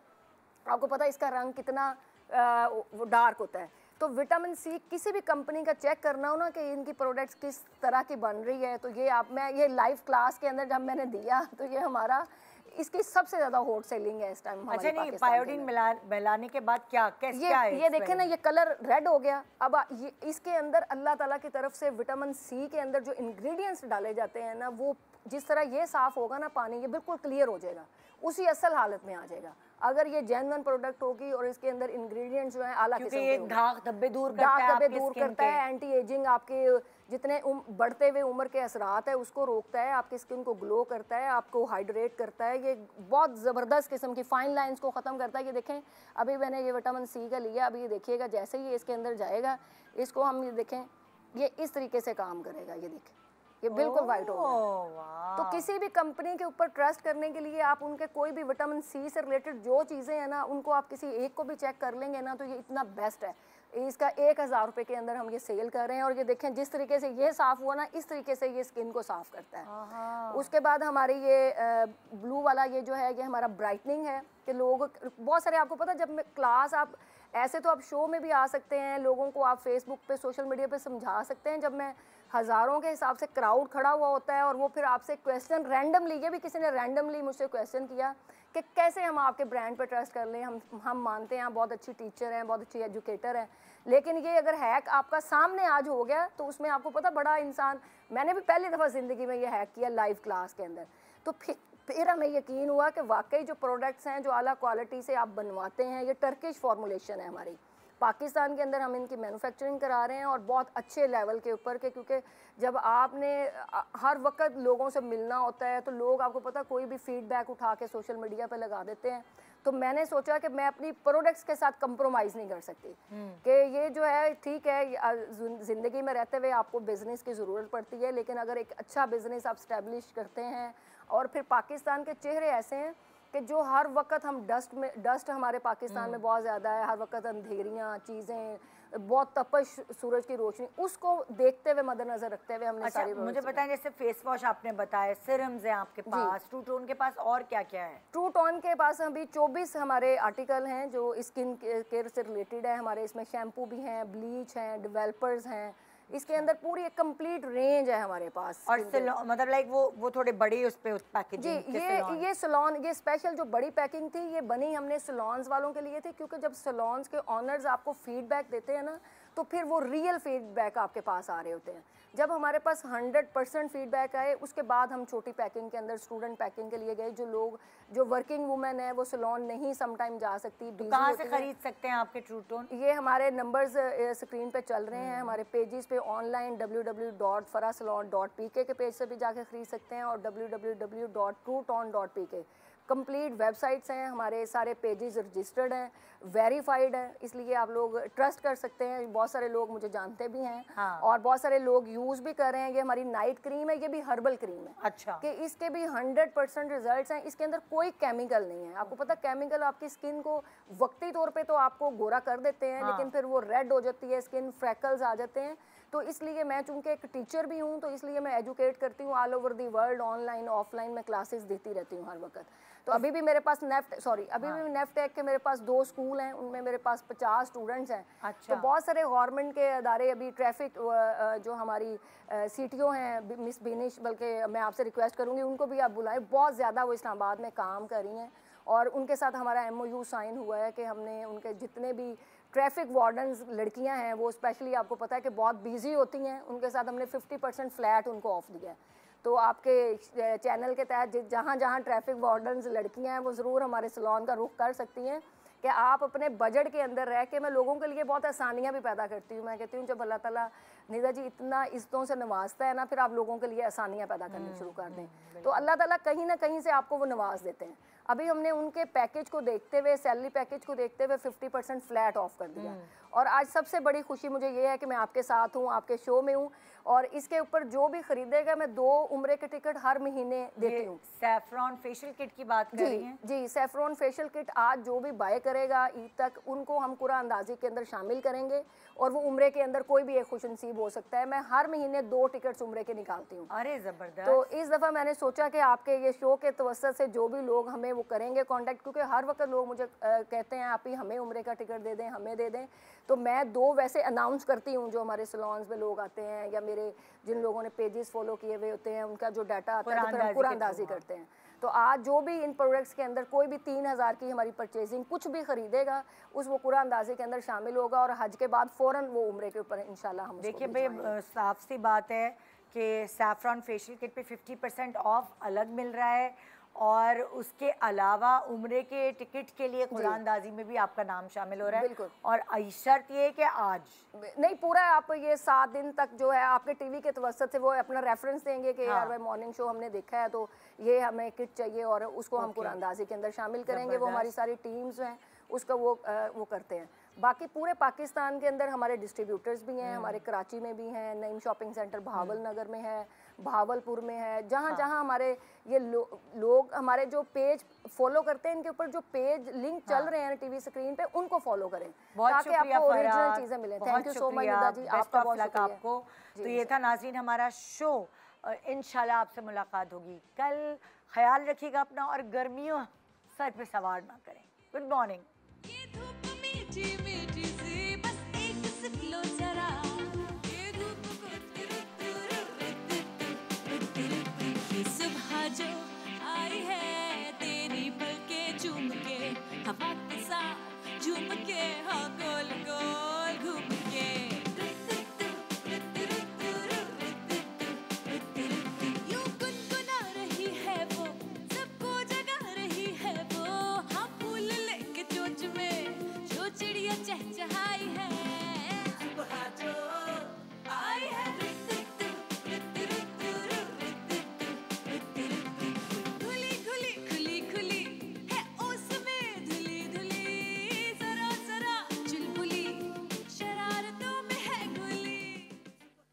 आपको पता है इसका रंग कितना डार्क होता है। तो विटामिन सी किसी भी कंपनी का चेक करना हो ना कि इनकी प्रोडक्ट्स किस तरह की बन रही है, तो ये मैं ये लाइव क्लास के अंदर जब मैंने दिया तो ये हमारा इसकी सबसे ज्यादा हॉट सेलिंग है इस टाइम। अच्छा, नहीं पायोडीन मिलाने के बाद क्या है? ये देखें ना, ये कलर रेड हो गया। अब ये इसके अंदर अल्लाह ताला की तरफ से विटामिन सी के अंदर जो इंग्रेडिएंट्स डाले जाते हैं ना, वो जिस तरह ये साफ होगा ना पानी, ये बिल्कुल क्लियर हो जाएगा, उसी असल हालत में आ जाएगा अगर ये जेन्युइन प्रोडक्ट होगी और इसके अंदर इंग्रेडिएंट्स जो है आला किस्म के होंगे। दाग धब्बे दूर करता है, एंटी एजिंग, आपके जितने बढ़ते हुए उम्र के असरात है उसको रोकता है, आपकी स्किन को ग्लो करता है, आपको हाइड्रेट करता है, ये बहुत ज़बरदस्त किस्म की फाइन लाइंस को ख़त्म करता है। ये देखें अभी मैंने ये विटामिन सी का लिया, अभी ये देखिएगा जैसे ही इसके अंदर जाएगा, इसको हम ये देखें ये इस तरीके से काम करेगा। ये देखें ये बिल्कुल वाइट हो गया। तो किसी भी कंपनी के ऊपर ट्रस्ट करने के लिए आप उनके कोई भी विटामिन सी से रिलेटेड जो चीज़ें हैं ना, उनको आप किसी एक को भी चेक कर लेंगे ना, तो ये इतना बेस्ट है। इसका 1000 रुपये के अंदर हम ये सेल कर रहे हैं, और ये देखें जिस तरीके से ये साफ़ हुआ ना, इस तरीके से ये स्किन को साफ़ करता है। उसके बाद हमारी ये ब्लू वाला ये जो है, ये हमारा ब्राइटनिंग है कि लोग बहुत सारे, आपको पता जब क्लास आप ऐसे तो आप शो में भी आ सकते हैं, लोगों को आप फेसबुक पे सोशल मीडिया पे समझा सकते हैं, जब मैं हज़ारों के हिसाब से क्राउड खड़ा हुआ होता है और वो फिर आपसे क्वेश्चन रैंडमली, ये भी किसी ने रैंडमली मुझसे क्वेश्चन किया कि कैसे हम आपके ब्रांड पे ट्रस्ट कर लें, हम मानते हैं आप बहुत अच्छी टीचर हैं, बहुत अच्छी एजुकेटर हैं, लेकिन ये अगर हैक आपका सामने आज हो गया तो उसमें आपको पता बड़ा इंसान, मैंने भी पहली दफ़ा ज़िंदगी में ये हैक किया लाइव क्लास के अंदर, तो फिर हमें यकीन हुआ कि वाकई जो प्रोडक्ट्स हैं जो आला क्वालिटी से आप बनवाते हैं, ये टर्किश फॉर्मुलेशन है हमारी, पाकिस्तान के अंदर हम इनकी मैन्युफैक्चरिंग करा रहे हैं और बहुत अच्छे लेवल के ऊपर के, क्योंकि जब आपने हर वक्त लोगों से मिलना होता है तो लोग, आपको पता कोई भी फीडबैक उठा के सोशल मीडिया पे लगा देते हैं, तो मैंने सोचा कि मैं अपनी प्रोडक्ट्स के साथ कंप्रोमाइज़ नहीं कर सकती कि ये जो है ठीक है, ज़िंदगी में रहते हुए आपको बिज़नेस की ज़रूरत पड़ती है, लेकिन अगर एक अच्छा बिज़नेस आप स्टैब्लिश करते हैं, और फिर पाकिस्तान के चेहरे ऐसे हैं कि जो हर वक्त हम डस्ट हमारे पाकिस्तान में बहुत ज़्यादा है, हर वक्त अंधेरियाँ चीज़ें, बहुत तपश सूरज की रोशनी, उसको देखते हुए मद्देनजर रखते हुए हमने सारी मुझे बताएं, जैसे फेस वॉश आपने बताया, सीरम्स हैं आपके पास, ट्रू टोन के पास और क्या क्या है? ट्रू टोन के पास अभी 24 हमारे आर्टिकल हैं जो स्किन केयर से रिलेटेड है हमारे। इसमें शैम्पू भी हैं, ब्लीच हैं, डेवलपर्स हैं, इसके अंदर पूरी एक कंप्लीट रेंज है हमारे पास। और मतलब लाइक वो थोड़े बड़े उस पे पैकेजिंग जी, ये सलोन, ये स्पेशल जो बड़ी पैकिंग थी ये बनी हमने सलोन्स वालों के लिए थी, क्योंकि जब सलोन्स के ऑनर्स आपको फीडबैक देते हैं ना, तो फिर वो रियल फीडबैक आपके पास आ रहे होते हैं। जब हमारे पास 100% फीडबैक आए, उसके बाद हम छोटी पैकिंग के अंदर स्टूडेंट पैकिंग के लिए गए। जो वर्किंग वुमेन है वो सलोन नहीं समटाइम जा सकती, तो कहाँ से खरीद सकते हैं आपके ट्रू टोन? ये हमारे नंबर्स स्क्रीन पे चल रहे हैं, हमारे पेजेस पे ऑनलाइन www.farasalon.pk के पेज से भी जाके खरीद सकते हैं, और www.trueton.pk कंप्लीट वेबसाइट्स हैं हमारे, सारे पेजेस रजिस्टर्ड हैं, वेरीफाइड हैं, इसलिए आप लोग ट्रस्ट कर सकते हैं। बहुत सारे लोग मुझे जानते भी हैं, और बहुत सारे लोग यूज़ भी कर रहे हैं। ये हमारी नाइट क्रीम है, ये भी हर्बल क्रीम है। अच्छा, कि इसके भी 100% रिजल्ट्स हैं, इसके अंदर कोई केमिकल नहीं है। आपको पता, केमिकल आपकी स्किन को वक्ती तौर पे तो आपको गोरा कर देते हैं, लेकिन फिर वो रेड हो जाती है स्किन, फ्रैकल्स आ जाते हैं। तो इसलिए मैं चूँकि एक टीचर भी हूँ, तो इसलिए मैं एजुकेट करती हूँ all over the world, online offline में क्लासेस देती रहती हूँ हर वक्त। तो अभी भी मेरे पास भी नेफ्टेक के मेरे पास 2 स्कूल हैं, उनमें मेरे पास 50 स्टूडेंट्स हैं। अच्छा। तो बहुत सारे गवर्नमेंट के अदारे, अभी ट्रैफिक जो हमारी सीटीओ हैं मिस बिनिश, बल्कि मैं आपसे रिक्वेस्ट करूँगी उनको भी आप बुलाएं, बहुत ज़्यादा वो इस्लामाबाद में काम कर रही हैं, और उनके साथ हमारा MOU साइन हुआ है कि हमने उनके जितने भी ट्रैफिक वार्डन्स लड़कियां हैं, वो स्पेशली आपको पता है कि बहुत बिजी होती हैं, उनके साथ हमने 50% फ्लैट उनको ऑफ दिया है। तो आपके चैनल के तहत जहाँ जहाँ ट्रैफिक वार्डन्स लड़कियां हैं, वो ज़रूर हमारे सलोन का रुख कर सकती हैं कि आप अपने बजट के अंदर रह के, मैं लोगों के लिए बहुत आसानियाँ भी पैदा करती हूँ। मैं कहती हूँ जब अल्लाह ताला निदा जी इतना इज़्ज़तों से नवाजता है ना, फिर आप लोगों के लिए आसानियाँ पैदा करनी शुरू कर दें, तो अल्लाह ताला कहीं ना कहीं से आपको वो नवाज देते हैं। अभी हमने उनके पैकेज को देखते हुए, सैलरी पैकेज को देखते हुए 50% फ्लैट ऑफ कर दिया। और आज सबसे बड़ी खुशी मुझे ये है कि मैं आपके साथ हूँ, आपके शो में हूँ, और इसके ऊपर जो भी खरीदेगा मैं 2 उम्रे के टिकट हर महीने देती हूँ। सैफरॉन फेशियल किट की बात कर रही हैं? जी, सैफरॉन फेशियल किट आज जो भी बाय करेगा ईद तक, उनको हम कुरान अंदाजी के अंदर शामिल करेंगे, और वो उम्रे के अंदर कोई भी एक खुशनसीब हो सकता है। मैं हर महीने 2 टिकट्स उम्रे के निकालती हूँ। अरे ज़बरदस्त। तो इस दफ़ा मैंने सोचा कि आपके ये शो के तवस्सुत से जो भी लोग हमें वो करेंगे कांटेक्ट, क्योंकि हर वक्त लोग मुझे कहते हैं आप ही हमें उम्रे का टिकट दे दें, हमें दे दें। तो मैं 2 वैसे अनाउंस करती हूँ, जो हमारे सलोन्स में लोग आते हैं, या मेरे जिन लोगों ने पेजेस फॉलो किए हुए होते हैं, उनका जो डाटा आता है, तो फिर हम कुरानंदाजी करते हैं। तो आज जो भी इन प्रोडक्ट्स के अंदर कोई भी 3000 की हमारी परचेजिंग कुछ भी खरीदेगा, उस वो कुरानंदाजी के अंदर शामिल होगा, और हज के बाद फ़ौरन वो उम्रे के ऊपर इंशाल्लाह हम देखिए भाई, साफ सी बात है कि सैफरॉन फेशियल किट पे 50% ऑफ अलग मिल रहा है, और उसके अलावा उम्रे के टिकट के लिए कुरानंदाजी में भी आपका नाम शामिल हो रहा है। बिल्कुल। और शर्त ये है कि आज नहीं, पूरा आप ये 7 दिन तक जो है आपके टीवी के तवस्सुत से वो अपना रेफरेंस देंगे कि यार भाई मॉर्निंग शो हमने देखा है, तो ये हमें किट चाहिए, और उसको हम कुरानंदाजी के अंदर शामिल करेंगे। वो हमारी सारी टीम्स हैं उसका वो करते हैं। बाकी पूरे पाकिस्तान के अंदर हमारे डिस्ट्रीब्यूटर्स भी हैं, हमारे कराची में भी हैं, नईम शॉपिंग सेंटर भावल नगर में है, भावलपुर में है, जहाँ जहाँ हमारे ये लोग हमारे जो पेज फॉलो करते हैं, इनके ऊपर जो पेज लिंक चल रहे हैं टीवी स्क्रीन पे, उनको फॉलो करें, ताकि आपको ओरिजिनल चीज़ें मिलें। Thank you so much Nida ji, आपका बहुत शुक्रिया आपको। तो ये था नाज़रीन हमारा शो, इंशाल्लाह आपसे मुलाकात होगी कल। ख्याल रखिएगा अपना, और गर्मियों सर पे सवार ना करें। Good morning. ये धूप मीठी मीठी